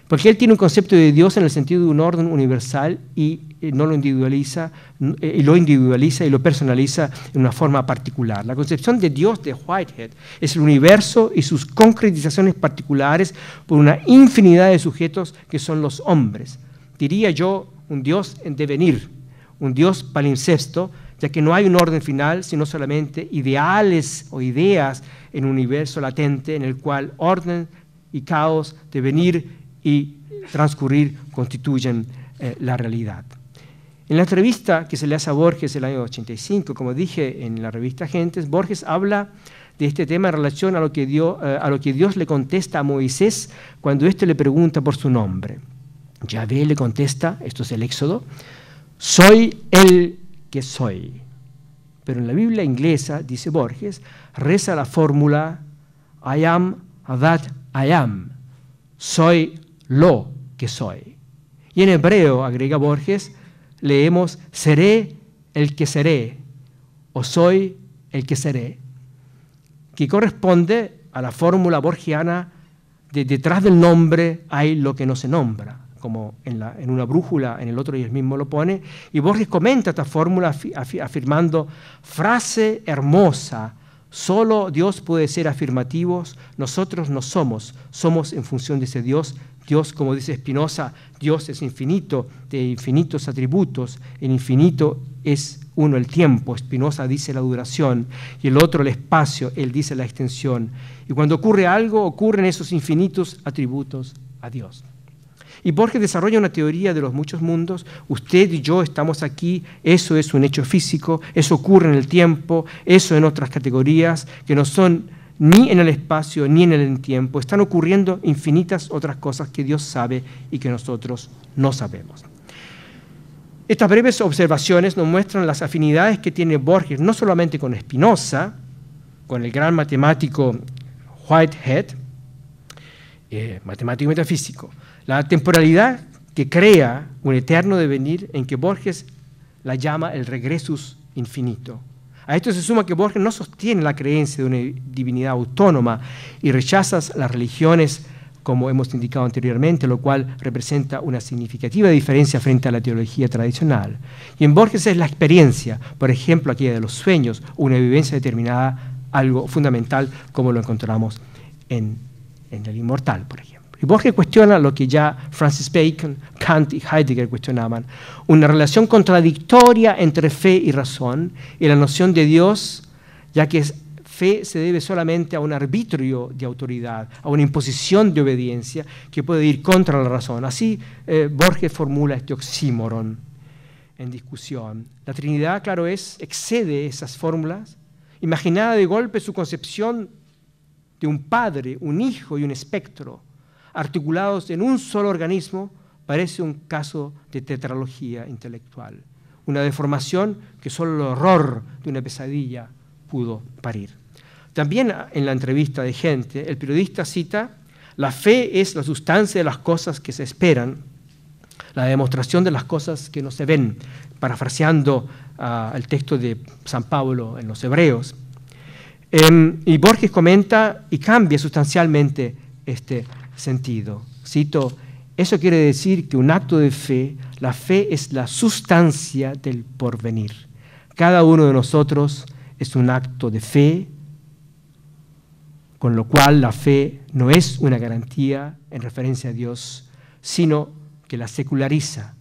Porque él tiene un concepto de Dios en el sentido de un orden universal y no lo individualiza, y lo personaliza en una forma particular. La concepción de Dios de Whitehead es el universo y sus concretizaciones particulares por una infinidad de sujetos que son los hombres. Diría yo, un Dios en devenir, un Dios palimpsesto, ya que no hay un orden final, sino solamente ideales o ideas en un universo latente en el cual orden y caos, devenir y transcurrir constituyen la realidad. En la entrevista que se le hace a Borges el año 85, como dije en la revista Gentes, Borges habla de este tema en relación a lo que Dios le contesta a Moisés cuando éste le pregunta por su nombre. Yahvé le contesta, esto es el Éxodo, soy el que soy. Pero en la Biblia inglesa, dice Borges, reza la fórmula I am that I am, soy lo que soy. Y en hebreo, agrega Borges, leemos seré el que seré o soy el que seré, que corresponde a la fórmula borgiana de detrás del nombre hay lo que no se nombra, como en una brújula, en el otro y él mismo lo pone, y Borges comenta esta fórmula afirmando, frase hermosa, solo Dios puede ser afirmativo, nosotros no somos en función de ese Dios. Dios, como dice Spinoza, Dios es infinito, de infinitos atributos, el infinito es uno el tiempo, Spinoza dice la duración, y el otro el espacio, él dice la extensión. Y cuando ocurre algo, ocurren esos infinitos atributos a Dios. Y Borges desarrolla una teoría de los muchos mundos, usted y yo estamos aquí, eso es un hecho físico, eso ocurre en el tiempo, eso en otras categorías que no son ni en el espacio ni en el tiempo, están ocurriendo infinitas otras cosas que Dios sabe y que nosotros no sabemos. Estas breves observaciones nos muestran las afinidades que tiene Borges, no solamente con Spinoza, con el gran matemático Whitehead, matemático y metafísico, la temporalidad que crea un eterno devenir en que Borges la llama el regresus infinito. A esto se suma que Borges no sostiene la creencia de una divinidad autónoma y rechaza las religiones, como hemos indicado anteriormente, lo cual representa una significativa diferencia frente a la teología tradicional. Y en Borges es la experiencia, por ejemplo, aquella de los sueños, una vivencia determinada, algo fundamental, como lo encontramos en el inmortal, por ejemplo. Y Borges cuestiona lo que ya Francis Bacon, Kant y Heidegger cuestionaban, una relación contradictoria entre fe y razón y la noción de Dios, ya que fe se debe solamente a un arbitrio de autoridad, a una imposición de obediencia que puede ir contra la razón. Así Borges formula este oxímoron en discusión. La Trinidad, claro, excede esas fórmulas. Imaginada de golpe su concepción de un padre, un hijo y un espectro, articulados en un solo organismo, parece un caso de tetralogía intelectual, una deformación que solo el horror de una pesadilla pudo parir. También en la entrevista de Gente, el periodista cita: la fe es la sustancia de las cosas que se esperan, la demostración de las cosas que no se ven, parafraseando el texto de San Pablo en los Hebreos. Y Borges comenta y cambia sustancialmente este sentido. Cito: eso quiere decir que un acto de fe, la fe es la sustancia del porvenir. Cada uno de nosotros es un acto de fe, con lo cual la fe no es una garantía en referencia a Dios, sino que la seculariza,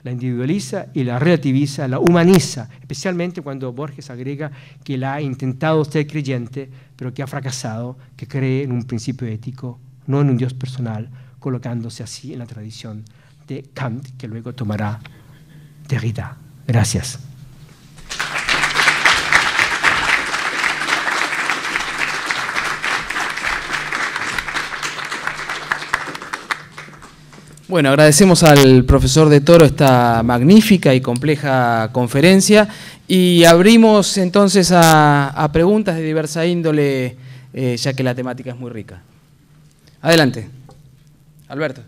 la individualiza y la relativiza, la humaniza, especialmente cuando Borges agrega que la ha intentado ser creyente, pero que ha fracasado, que cree en un principio ético, no en un Dios personal, colocándose así en la tradición de Kant, que luego tomará Derrida. Gracias. Bueno, agradecemos al profesor de Toro esta magnífica y compleja conferencia y abrimos entonces a preguntas de diversa índole, ya que la temática es muy rica. Adelante. Alberto.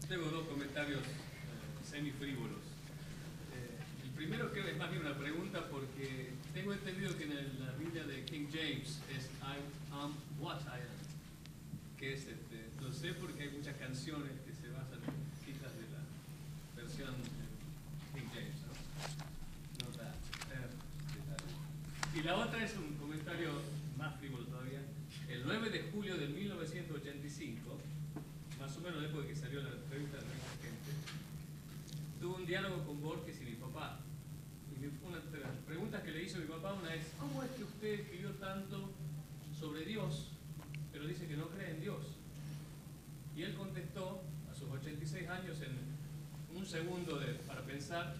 Tengo dos comentarios semifrívolos. El primero que es más bien una pregunta porque tengo entendido que en la Biblia de King James es I am what I am, que es lo sé porque hay muchas canciones que se basan en citas de la versión King James, ¿no? Y la otra es un comentario más frívolo todavía. El 9 de julio de 1985, más o menos después de que salió la entrevista de nuestra gente, tuve un diálogo con Borges y mi papá. Y una de las preguntas que le hizo mi papá una es: ¿cómo es que usted escribió tanto sobre Dios, pero dice que no cree en Dios? Y él contestó, a sus 86 años, en un segundo para pensar,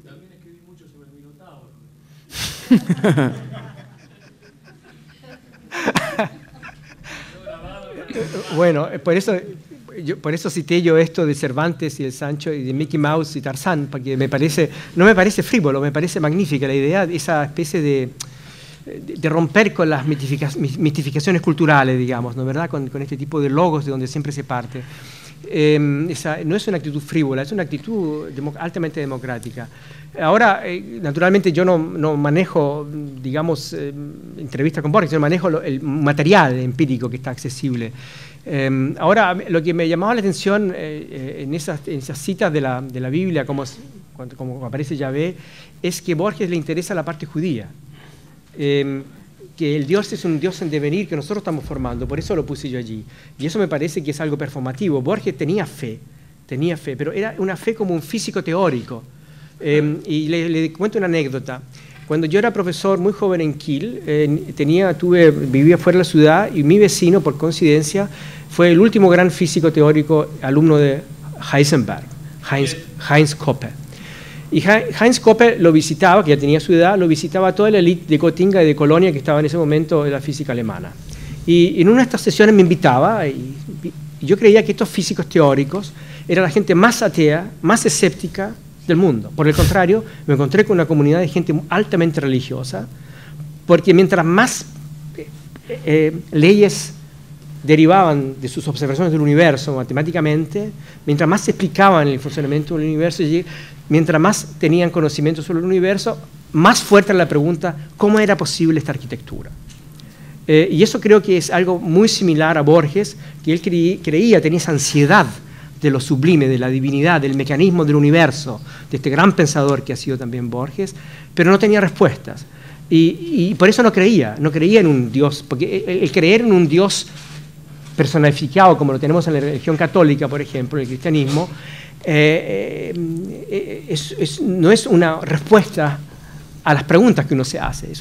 también escribí mucho sobre el Minotauro. Bueno, por eso cité yo esto de Cervantes y el Sancho y de Mickey Mouse y Tarzán, porque no me parece frívolo, me parece magnífica la idea de esa especie de romper con las mitificaciones culturales, digamos, ¿no? ¿Verdad? Con este tipo de logos de donde siempre se parte. No es una actitud frívola, es una actitud altamente democrática. Ahora, naturalmente yo no manejo, digamos, entrevistas con Borges, yo manejo el material empírico que está accesible. Ahora, lo que me llamaba la atención en esas citas de la Biblia, como aparece Yahvé, es que a Borges le interesa la parte judía. Que el Dios es un Dios en devenir que nosotros estamos formando, por eso lo puse yo allí. Y eso me parece que es algo performativo. Borges tenía fe, pero era una fe como un físico teórico. Y le cuento una anécdota. Cuando yo era profesor muy joven en Kiel, vivía fuera de la ciudad y mi vecino, por coincidencia, fue el último gran físico teórico alumno de Heisenberg, Heinz Koppe. Y Heinz Koppe lo visitaba, que ya tenía su edad, lo visitaba toda la élite de Gotinga y de Colonia que estaba en ese momento en la física alemana. Y en una de estas sesiones me invitaba y yo creía que estos físicos teóricos eran la gente más atea, más escéptica del mundo. Por el contrario, me encontré con una comunidad de gente altamente religiosa, porque mientras más leyes derivaban de sus observaciones del universo matemáticamente, mientras más se explicaban el funcionamiento del universo, mientras más tenían conocimiento sobre el universo, más fuerte era la pregunta: ¿cómo era posible esta arquitectura? Y eso creo que es algo muy similar a Borges, que él tenía esa ansiedad de lo sublime, de la divinidad, del mecanismo del universo, de este gran pensador que ha sido también Borges, pero no tenía respuestas. Y por eso no creía en un Dios, porque el creer en un Dios personificado, como lo tenemos en la religión católica, por ejemplo, en el cristianismo, no es una respuesta a las preguntas que uno se hace.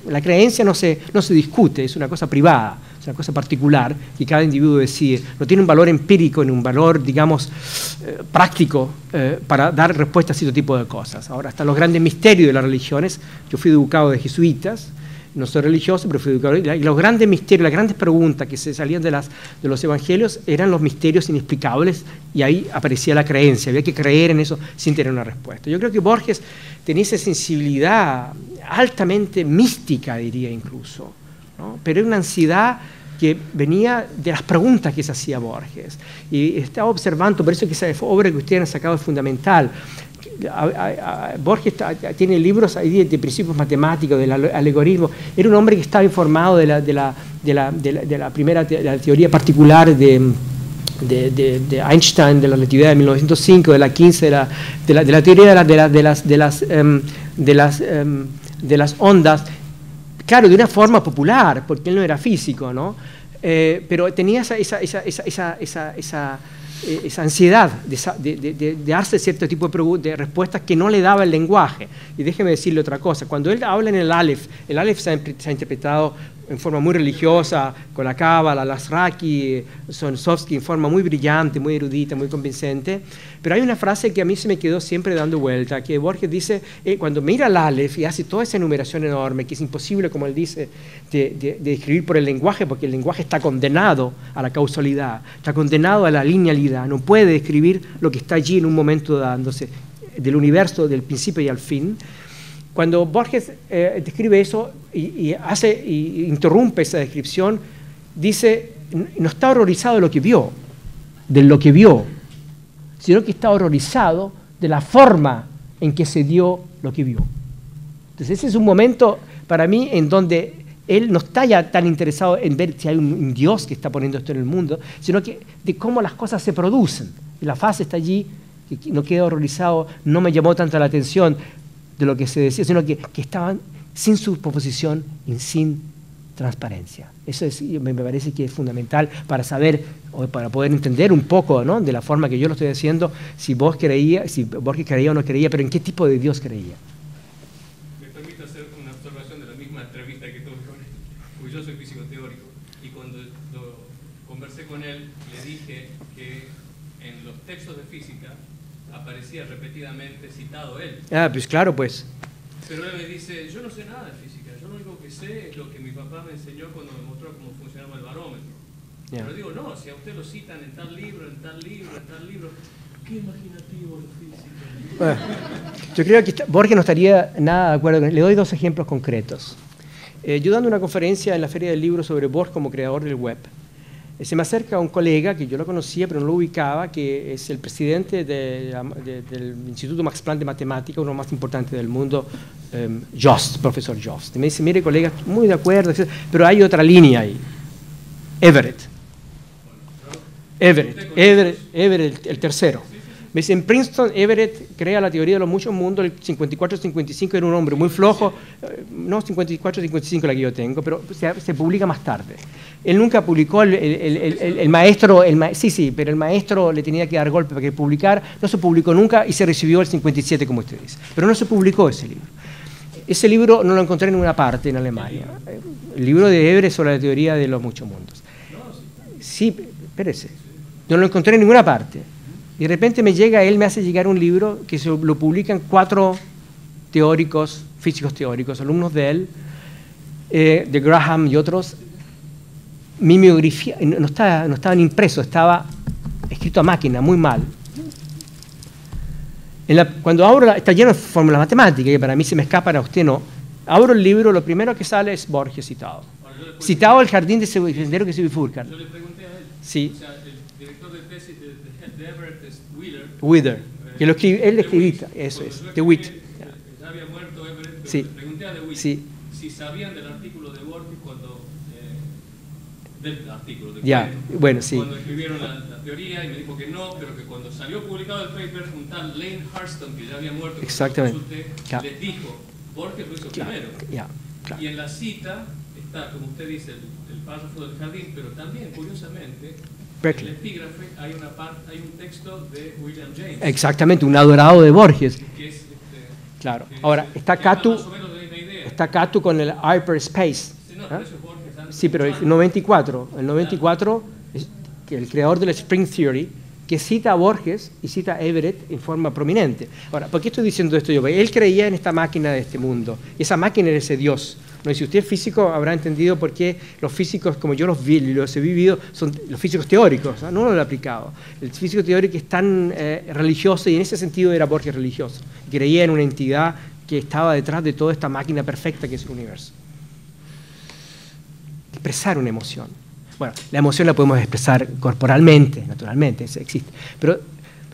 La creencia no se discute, es una cosa privada, es una cosa particular que cada individuo decide. No tiene un valor empírico ni un valor, digamos, práctico para dar respuesta a cierto tipo de cosas. Ahora, hasta los grandes misterios de las religiones. Yo fui educado de jesuitas, no soy religioso, pero fui educado. Y los grandes misterios, las grandes preguntas que se salían de los evangelios eran los misterios inexplicables, y ahí aparecía la creencia. Había que creer en eso sin tener una respuesta. Yo creo que Borges tenía esa sensibilidad altamente mística, diría incluso, ¿no? Pero era una ansiedad que venía de las preguntas que se hacía Borges. Y estaba observando, por eso que esa obra que ustedes han sacado es fundamental. Borges tiene libros ahí de principios matemáticos, del alegorismo. Era un hombre que estaba informado de la primera de la teoría particular de Einstein, de la relatividad de 1905, de la 15, de la teoría de las ondas, claro, de una forma popular, porque él no era físico, ¿no? Pero tenía esa ansiedad de darse cierto tipo de respuestas que no le daba el lenguaje. Y déjeme decirle otra cosa, cuando él habla en el Aleph se ha interpretado en forma muy religiosa, con la Cábala, las Raki, Sonsovsky, en forma muy brillante, muy erudita, muy convincente. Pero hay una frase que a mí se me quedó siempre dando vuelta, que Borges dice, cuando mira el Aleph y hace toda esa enumeración enorme, que es imposible, como él dice, de escribir por el lenguaje, porque el lenguaje está condenado a la causalidad, está condenado a la linealidad, no puede describir lo que está allí en un momento dándose, del universo, del principio y al fin. Cuando Borges describe eso y interrumpe esa descripción, dice, no está horrorizado de lo que vio, sino que está horrorizado de la forma en que se dio lo que vio. Entonces ese es un momento para mí en donde él no está ya tan interesado en ver si hay un Dios que está poniendo esto en el mundo, sino que de cómo las cosas se producen. Y la fase está allí, que no queda horrorizado, no me llamó tanta la atención de lo que se decía, sino que estaban sin superposición y sin transparencia. Eso me parece que es fundamental para saber, o para poder entender un poco, ¿no?, de la forma que yo lo estoy haciendo, si Borges creía o no creía, pero en qué tipo de Dios creía. Me permito hacer una observación de la misma entrevista que tuve con él, porque yo soy físico teórico, y cuando conversé con él, le dije que en los textos de física aparecía repetidamente citado él. Ah, pues claro, pues. Pero él me dice, yo no sé nada de física, yo lo único que sé es lo que mi papá me enseñó cuando me mostró cómo funcionaba el barómetro. Yeah. Pero digo, no, si a usted lo citan en tal libro, en tal libro, en tal libro, qué imaginativo lo físico. Bueno, yo creo que Borges no estaría nada de acuerdo con él. Le doy dos ejemplos concretos. Yo dando una conferencia en la Feria del Libro sobre Borges como creador del web, se me acerca un colega que yo lo conocía pero no lo ubicaba, que es el presidente del Instituto Max Planck de Matemática, uno de los más importantes del mundo, Jost, profesor Jost. Y me dice, mire colega, muy de acuerdo, pero hay otra línea ahí. Everett, el tercero. Me dice, en Princeton, Everett crea la teoría de los muchos mundos, el 54-55 era un hombre muy flojo, no 54-55 la que yo tengo, pero se publica más tarde. Él nunca publicó, el maestro, pero el maestro le tenía que dar golpe para que publicara, no se publicó nunca y se recibió el 57, como usted dice. Pero no se publicó ese libro. Ese libro no lo encontré en ninguna parte en Alemania. El libro de Everett sobre la teoría de los muchos mundos. Sí, espérese. No lo encontré en ninguna parte. Y de repente él me hace llegar un libro que lo publican 4 teóricos, físicos teóricos, alumnos de él, de Graham y otros. Mi biografía no estaban impresos, estaba escrito a máquina, muy mal. Cuando abro, está lleno de fórmulas matemáticas, que para mí se me escapan, a usted no. Abro el libro, lo primero que sale es Borges citado. Citado el jardín de sendero que se bifurcan. Yo le pregunté a él. Sí. O sea, el director de tesis de Everett es Wither. Que él escribía, eso es, de Witt. Ya había muerto Everett, pero sí. Le pregunté a de Witt si sabían del artículo de Borges del artículo de bueno, sí. Cuando escribieron la teoría, y me dijo que no, pero que cuando salió publicado el paper, un tal Lane Hurston, que ya había muerto, exactamente, les dijo, Borges lo hizo primero. Y en la cita está, como usted dice, el párrafo del jardín, pero también, curiosamente, en el epígrafe hay un texto de William James. Exactamente, un adorado de Borges. Que es, claro. Ahora, está Catu. Más o menos de está Catu con el Hyperspace. Sí, no, pero eso es Borges antes. Sí, pero el 94, que el creador de la String Theory, que cita a Borges y cita a Everett en forma prominente. Ahora, ¿por qué estoy diciendo esto yo? Él creía en esta máquina de este mundo, y esa máquina era ese Dios. ¿No? Y si usted es físico, habrá entendido por qué los físicos, como yo los vi y los he vivido, son los físicos teóricos, no los aplicados. El físico teórico es tan religioso, y en ese sentido era Borges religioso. Creía en una entidad que estaba detrás de toda esta máquina perfecta que es el universo. Expresar una emoción. Bueno, la emoción la podemos expresar corporalmente, naturalmente, eso existe. Pero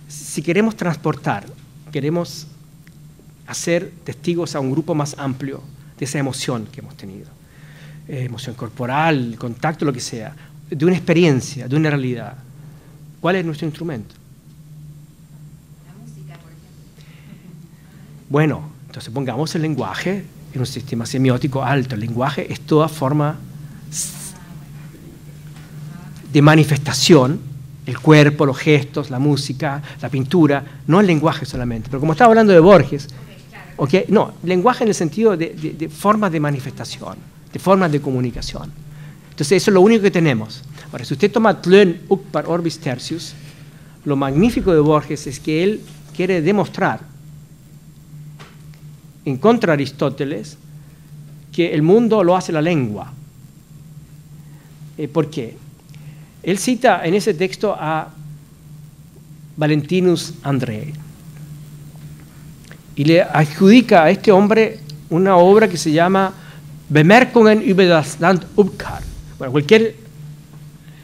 si queremos transportar, queremos hacer testigos a un grupo más amplio de esa emoción que hemos tenido, emoción corporal, contacto, lo que sea, de una experiencia, de una realidad, ¿cuál es nuestro instrumento? La música, por ejemplo. Bueno, entonces pongamos el lenguaje en un sistema semiótico alto. El lenguaje es toda forma de manifestación, el cuerpo, los gestos, la música, la pintura, no el lenguaje solamente. Pero como estaba hablando de Borges, okay, no, lenguaje en el sentido de formas de manifestación, de formas de comunicación. Entonces eso es lo único que tenemos. Ahora, si usted toma Tlön Uqbar Orbis Tertius, lo magnífico de Borges es que él quiere demostrar, en contra de Aristóteles, que el mundo lo hace la lengua. ¿Por qué? Él cita en ese texto a Valentinus Andreae y le adjudica a este hombre una obra que se llama Bemerkungen über das Land Uqbar. Bueno, cualquier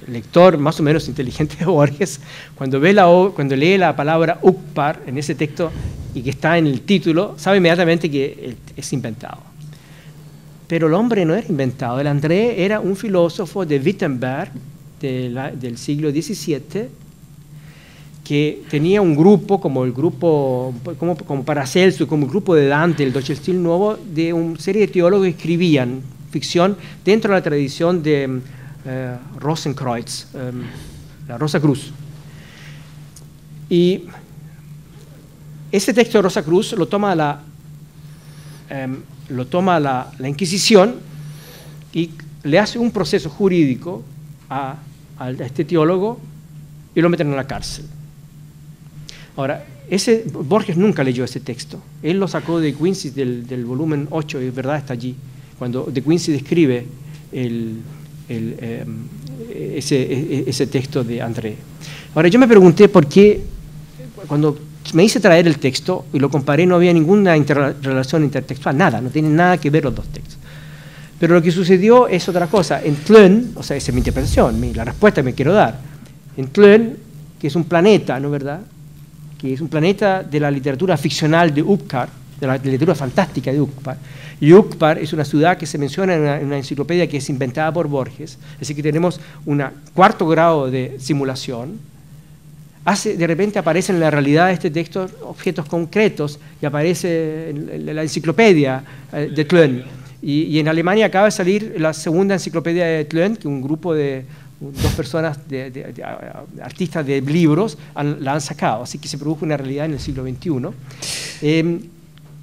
lector más o menos inteligente de Borges, cuando lee la palabra Uqbar en ese texto y que está en el título, sabe inmediatamente que es inventado. Pero el hombre no era inventado. El Andreae era un filósofo de Wittenberg del siglo XVII, que tenía un grupo, como el grupo, como Paracelso, como el grupo de Dante, el Deutsches Stil Nuevo, de una serie de teólogos que escribían ficción dentro de la tradición de Rosenkreuz, la Rosa Cruz. Y ese texto de Rosa Cruz lo toma la Inquisición y le hace un proceso jurídico a este teólogo y lo meten en la cárcel. Ahora, Borges nunca leyó ese texto. Él lo sacó de Quincy del volumen 8, y es verdad, está allí, cuando de Quincy describe ese texto de André. Ahora, yo me pregunté por qué, cuando me hice traer el texto y lo comparé, no había ninguna relación intertextual, nada, no tienen nada que ver los dos textos. Pero lo que sucedió es otra cosa. En Tlön, o sea, esa es mi interpretación, la respuesta que me quiero dar. En Tlön, que es un planeta, ¿no es verdad?, que es un planeta de la literatura ficcional de Uqbar, de la literatura fantástica de Uqbar. Y Uqbar es una ciudad que se menciona en una enciclopedia que es inventada por Borges, así que tenemos un cuarto grado de simulación. De repente aparecen en la realidad de este texto objetos concretos y aparece en la enciclopedia de Tlön. Y en Alemania acaba de salir la segunda enciclopedia de Tlön, que un grupo de dos personas, de artistas de libros, la han sacado. Así que se produjo una realidad en el siglo XXI. En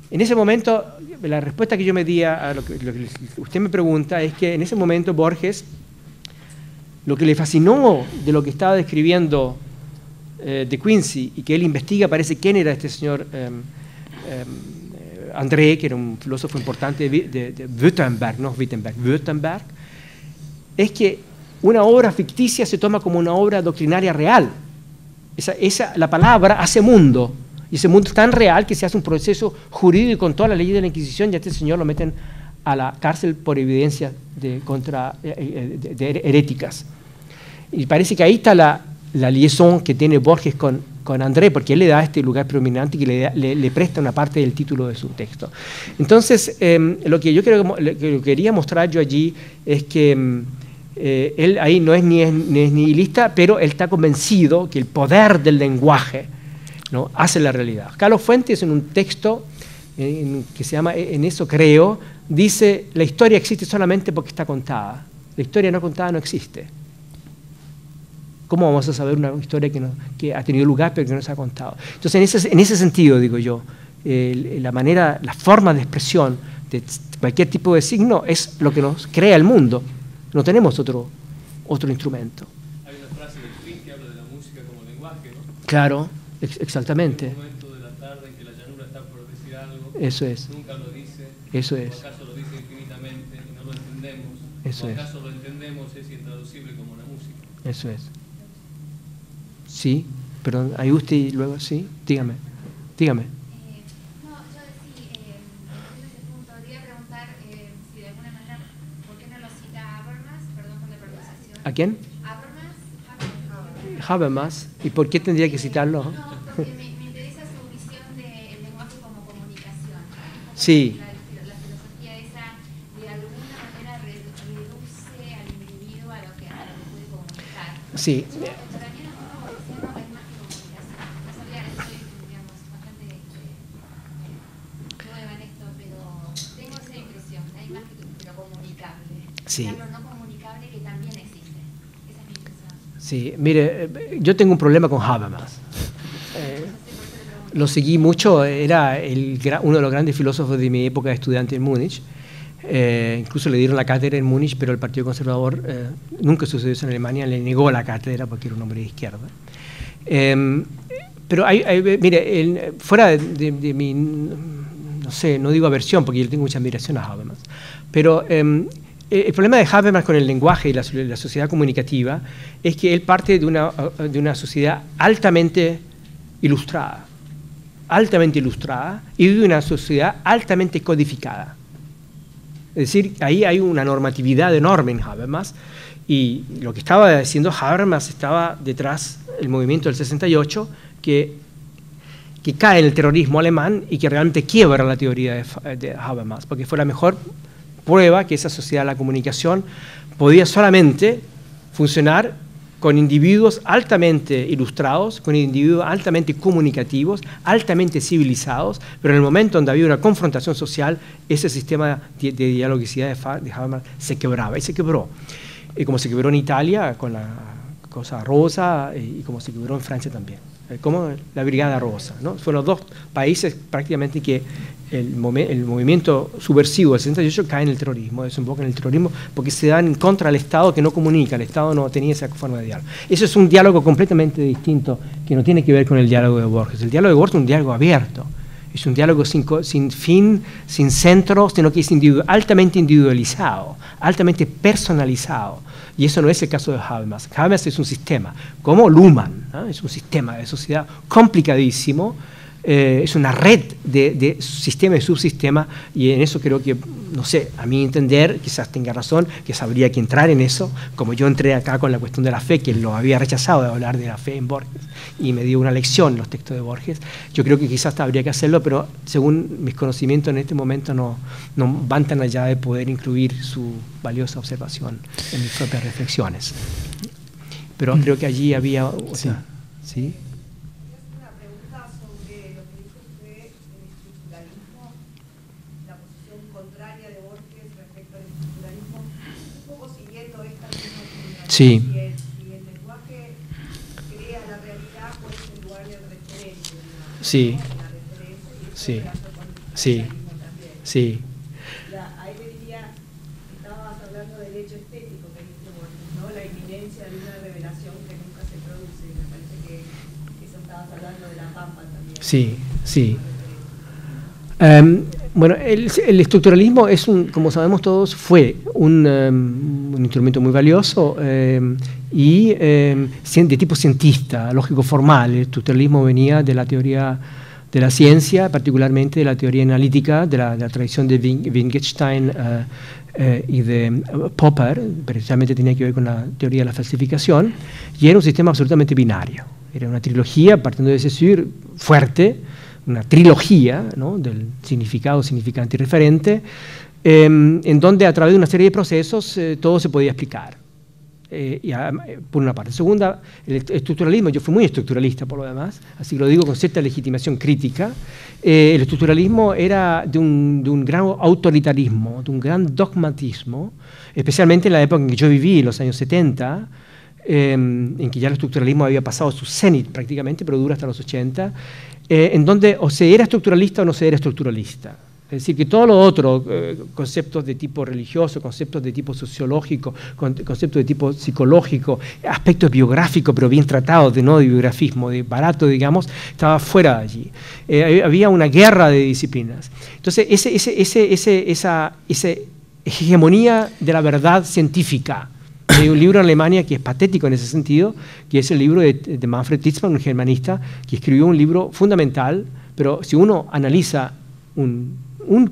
ese momento, la respuesta que yo me di a lo que usted me pregunta es que en ese momento Borges, lo que le fascinó de lo que estaba describiendo de Quincy, y que él investiga, parece quién era este señor André, que era un filósofo importante de Württemberg, no Wittenberg, Württemberg, es que una obra ficticia se toma como una obra doctrinaria real. La palabra hace mundo, y ese mundo es tan real que se hace un proceso jurídico con toda la ley de la Inquisición, y a este señor lo meten a la cárcel por evidencias de heréticas. Y parece que ahí está la liaison que tiene Borges con André, porque él le da este lugar predominante y le presta una parte del título de su texto. Entonces, lo que yo quería mostrar yo allí es que él ahí no es ni nihilista, pero él está convencido que el poder del lenguaje, ¿no?, hace la realidad. Carlos Fuentes, en un texto que se llama En eso creo, dice: la historia existe solamente porque está contada. La historia no contada no existe. ¿Cómo vamos a saber una historia que ha tenido lugar pero que no se ha contado? Entonces, en ese sentido, digo yo, la forma de expresión, de Cualquier tipo de signo es lo que nos crea el mundo. No tenemos otro instrumento. Hay una frase del Fin que habla de la música como lenguaje, ¿no? Claro, exactamente. En un momento de la tarde en que la llanura está por decir algo, Eso es. nunca lo dice, Eso o es. acaso lo dice infinitamente y no lo entendemos, Eso o es. acaso lo entendemos es intraducible como una música. Eso es. Sí, perdón, ahí usted y luego, sí, dígame. No, yo sí, entiendo ese punto. Quería preguntar si de alguna manera, ¿por qué no lo cita Habermas? Perdón por la pronunciación. ¿A quién? Habermas. Habermas. ¿Y por qué tendría que citarlo? No, porque me interesa su visión del lenguaje como comunicación. Sí. La filosofía esa de alguna manera reduce al individuo a lo que puede comunicar. Sí. Para mí no es más que comunicación. No sabía, estoy, digamos, bastante nueva en esto, pero tengo esa impresión. Hay más que lo comunicable. Sí. Lo no comunicable que también existe. Esa es mi impresión. Sí, mire, yo tengo un problema con Habermas. Lo seguí mucho, era uno de los grandes filósofos de mi época de estudiante en Múnich. Incluso le dieron la cátedra en Múnich, pero el Partido Conservador, nunca sucedió eso en Alemania, le negó la cátedra porque era un hombre de izquierda. Pero mire, fuera de mi, no sé, no digo aversión, porque yo tengo mucha admiración a Habermas, pero el problema de Habermas con el lenguaje y la sociedad comunicativa es que él parte de una sociedad altamente ilustrada y de una sociedad altamente codificada. Es decir, ahí hay una normatividad enorme en Habermas, y lo que estaba diciendo Habermas estaba detrás del movimiento del 68 que cae en el terrorismo alemán y que realmente quiebra la teoría de Habermas, porque fue la mejor prueba que esa sociedad de la comunicación podía solamente funcionar con individuos altamente ilustrados, con individuos altamente comunicativos, altamente civilizados, pero en el momento donde había una confrontación social, ese sistema de dialogicidad de Habermas se quebraba, y se quebró. Como se quebró en Italia con la Cosa Rosa, y como se quebró en Francia también, como la Brigada Rosa, ¿no? Fueron los dos países prácticamente que el movimiento subversivo del 68 cae en el terrorismo, desemboca en el terrorismo, porque se dan en contra del Estado que no comunica, el Estado no tenía esa forma de diálogo. Eso es un diálogo completamente distinto, que no tiene que ver con el diálogo de Borges. El diálogo de Borges es un diálogo abierto, es un diálogo sin fin, sin centro, sino que es altamente individualizado, altamente personalizado. Y eso no es el caso de Habermas. Habermas es un sistema, como Luhmann, ¿no? Es un sistema de sociedad complicadísimo, es una red de sistema y subsistema, y en eso creo que, no sé, a mi entender, quizás tenga razón, que habría que entrar en eso, como yo entré acá con la cuestión de la fe, que lo había rechazado de hablar de la fe en Borges, y me dio una lección en los textos de Borges. Yo creo que quizás habría que hacerlo, pero según mis conocimientos en este momento no van tan allá de poder incluir su valiosa observación en mis propias reflexiones. Pero creo que allí había... O sea, ¿sí? Sí. Si el lenguaje crea la realidad, pues el lugar del referente. Sí. La referencia, y Sí. sí. Sí. Ahí venía, estabas hablando del hecho estético que dice Borges, ¿no? La inminencia de una revelación que nunca se produce. Me parece que eso estabas hablando de la Pampa también. Sí, sí. Bueno, el estructuralismo es como sabemos todos, fue un instrumento muy valioso y de tipo cientista, lógico formal. El estructuralismo venía de la teoría de la ciencia, particularmente de la teoría analítica, de la tradición de Wittgenstein y de Popper, precisamente tenía que ver con la teoría de la falsificación, y era un sistema absolutamente binario. Era una trilogía, partiendo de Saussure, fuerte, una trilogía, ¿no? Del significado, significante y referente, en donde a través de una serie de procesos todo se podía explicar, por una parte. Segunda, el estructuralismo, yo fui muy estructuralista por lo demás, así que lo digo con cierta legitimación crítica. El estructuralismo era de un gran autoritarismo, de un gran dogmatismo, especialmente en la época en que yo viví, los años 70, en que ya el estructuralismo había pasado su cenit prácticamente, pero dura hasta los 80, en donde o se era estructuralista o no se era estructuralista. Es decir, que todo lo otro, conceptos de tipo religioso, conceptos de tipo sociológico, conceptos de tipo psicológico, aspectos biográficos, pero bien tratados, no de biografismo, de barato, digamos, estaba fuera de allí. Había una guerra de disciplinas. Entonces, esa hegemonía de la verdad científica. Hay un libro en Alemania que es patético en ese sentido, que es el libro de Manfred Tietzmann, un germanista, que escribió un libro fundamental, pero si uno analiza un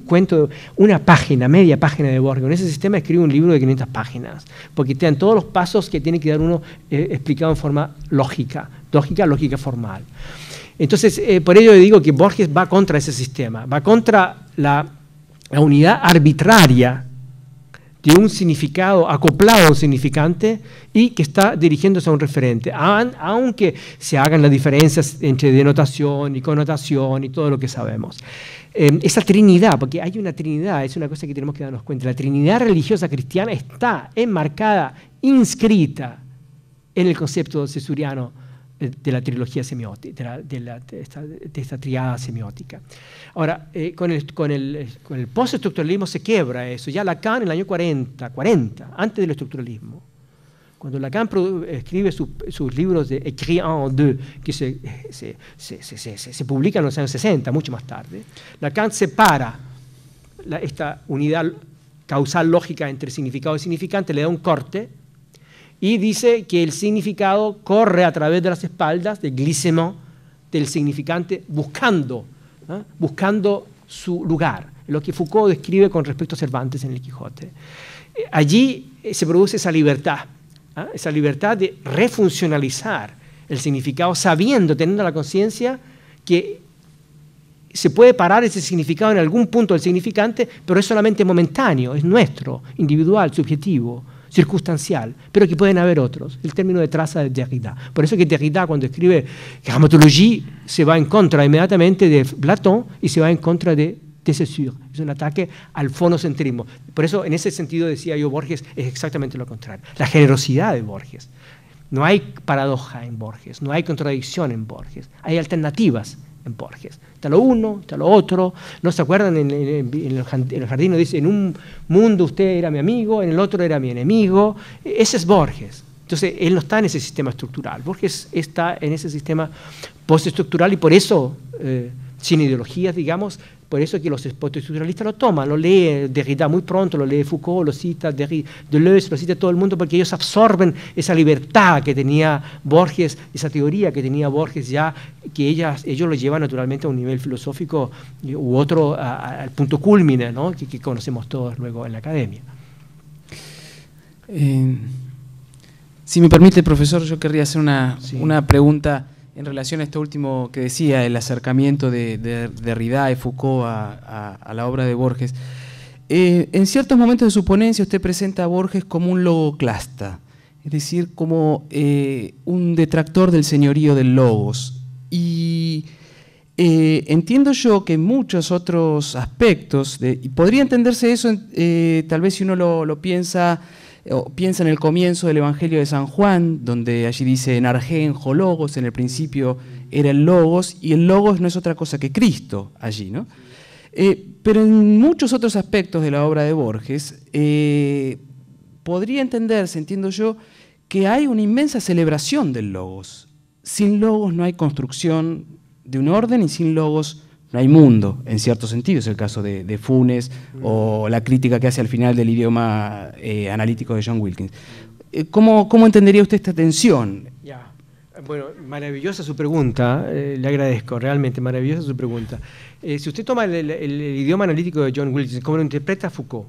cuento, una página, media página de Borges, con ese sistema escribe un libro de 500 páginas, porque te dan todos los pasos que tiene que dar uno explicado en forma lógica formal. Entonces, por ello digo que Borges va contra ese sistema, va contra la unidad arbitraria de un significado acoplado a un significante y que está dirigiéndose a un referente, aunque se hagan las diferencias entre denotación y connotación y todo lo que sabemos. Esa Trinidad, porque hay una Trinidad, es una cosa que tenemos que darnos cuenta, la Trinidad religiosa cristiana está enmarcada, inscrita en el concepto cesuriano de la trilogía semiótica, de esta triada semiótica. Ahora, con el postestructuralismo se quiebra eso. Ya Lacan en el año 40, antes del estructuralismo, cuando Lacan escribe sus libros de Écrit en deux, que se publican en los años 60, mucho más tarde, Lacan separa esta unidad causal lógica entre significado y significante, le da un corte, y dice que el significado corre a través de las espaldas del glissement del significante buscando su lugar, lo que Foucault describe con respecto a Cervantes en el Quijote. Allí se produce esa libertad de refuncionalizar el significado, sabiendo, teniendo la conciencia que se puede parar ese significado en algún punto del significante, pero es solamente momentáneo, es nuestro, individual, subjetivo, circunstancial, pero que pueden haber otros. El término de traza de Derrida. Por eso que Derrida, cuando escribe Grammatologie, se va en contra inmediatamente de Platón y se va en contra de Saussure. Es un ataque al fonocentrismo. Por eso, en ese sentido, decía yo, Borges es exactamente lo contrario. La generosidad de Borges. No hay paradoja en Borges, no hay contradicción en Borges, hay alternativas en Borges. Está lo uno, está lo otro. ¿No se acuerdan? En el jardín dice, en un mundo usted era mi amigo, en el otro era mi enemigo. Ese es Borges. Entonces, él no está en ese sistema estructural. Borges está en ese sistema postestructural y por eso, sin ideologías, digamos, por eso que los postestructuralistas lo toman, lo lee Derrida muy pronto, lo lee Foucault, lo cita Deleuze, lo cita todo el mundo, porque ellos absorben esa libertad que tenía Borges, esa teoría que tenía Borges ya, que ellos lo llevan naturalmente a un nivel filosófico u otro, al punto culmine, ¿no? que conocemos todos luego en la academia. Si me permite, profesor, yo querría hacer una pregunta en relación a esto último que decía, el acercamiento de Derrida y Foucault a la obra de Borges. En ciertos momentos de su ponencia usted presenta a Borges como un logoclasta, es decir, como un detractor del señorío del logos. Y entiendo yo que en muchos otros aspectos, y podría entenderse eso tal vez si uno lo piensa, o piensa en el comienzo del Evangelio de San Juan, donde allí dice en argenjo logos, en el principio era el logos, y el logos no es otra cosa que Cristo allí, ¿no? Pero en muchos otros aspectos de la obra de Borges podría entenderse, entiendo yo, que hay una inmensa celebración del logos. Sin logos no hay construcción de un orden y sin logos no hay mundo, en cierto sentido. Es el caso de Funes o la crítica que hace al final del idioma analítico de John Wilkins. ¿Cómo entendería usted esta tensión? Ya. Bueno, maravillosa su pregunta, le agradezco, realmente maravillosa su pregunta. Si usted toma el idioma analítico de John Wilkins, ¿cómo lo interpreta Foucault?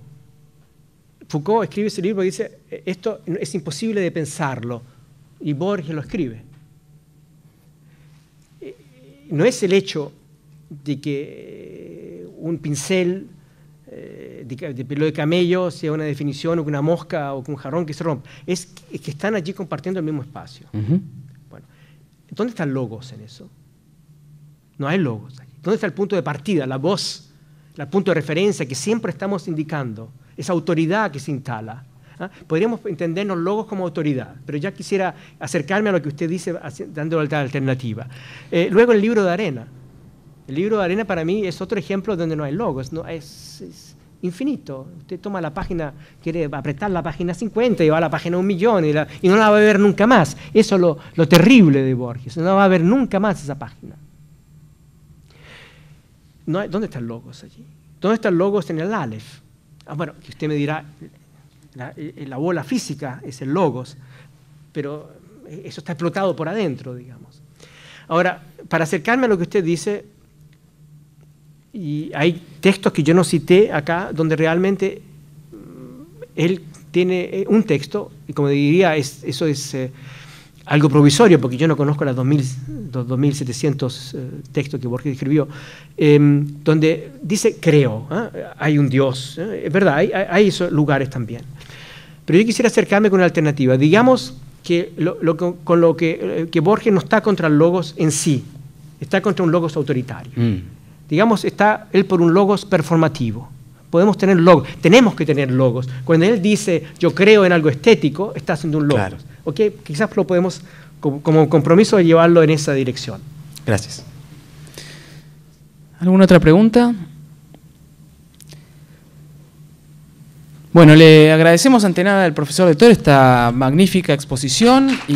Foucault escribe ese libro y dice, esto es imposible de pensarlo, y Borges lo escribe. No es el hecho de que un pincel de pelo de camello sea una definición, o que una mosca o que un jarrón que se rompa. Es que están allí compartiendo el mismo espacio. Bueno, ¿dónde está el logos en eso? No hay logos allí. ¿Dónde está el punto de partida, la voz, el punto de referencia que siempre estamos indicando, esa autoridad que se instala? Podríamos entendernos logos como autoridad, pero ya quisiera acercarme a lo que usted dice dando la alternativa. Luego el libro de arena. El libro de arena para mí es otro ejemplo donde no hay logos, no, es infinito. Usted toma la página, quiere apretar la página 50 y va a la página 1.000.000 y no la va a ver nunca más. Eso es lo terrible de Borges, no va a ver nunca más esa página. No hay, ¿dónde está el logos allí? ¿Dónde está el logos en el Aleph? Bueno, que usted me dirá, la bola física es el logos, pero eso está explotado por adentro, digamos. Ahora, para acercarme a lo que usted dice, y hay textos que yo no cité acá, donde realmente él tiene un texto, y como diría, eso es algo provisorio, porque yo no conozco los 2.700 textos que Borges escribió, donde dice, creo, hay un Dios, es verdad, hay esos lugares también. Pero yo quisiera acercarme con una alternativa. Digamos que que Borges no está contra el logos en sí, está contra un logos autoritario. Digamos, está él por un logos performativo. Podemos tener logos, tenemos que tener logos. Cuando él dice, yo creo en algo estético, está haciendo un logos. Claro. ¿Okay? Quizás lo podemos, como compromiso, llevarlo en esa dirección. Gracias. ¿Alguna otra pregunta? Bueno, le agradecemos ante nada al profesor de toda esta magnífica exposición y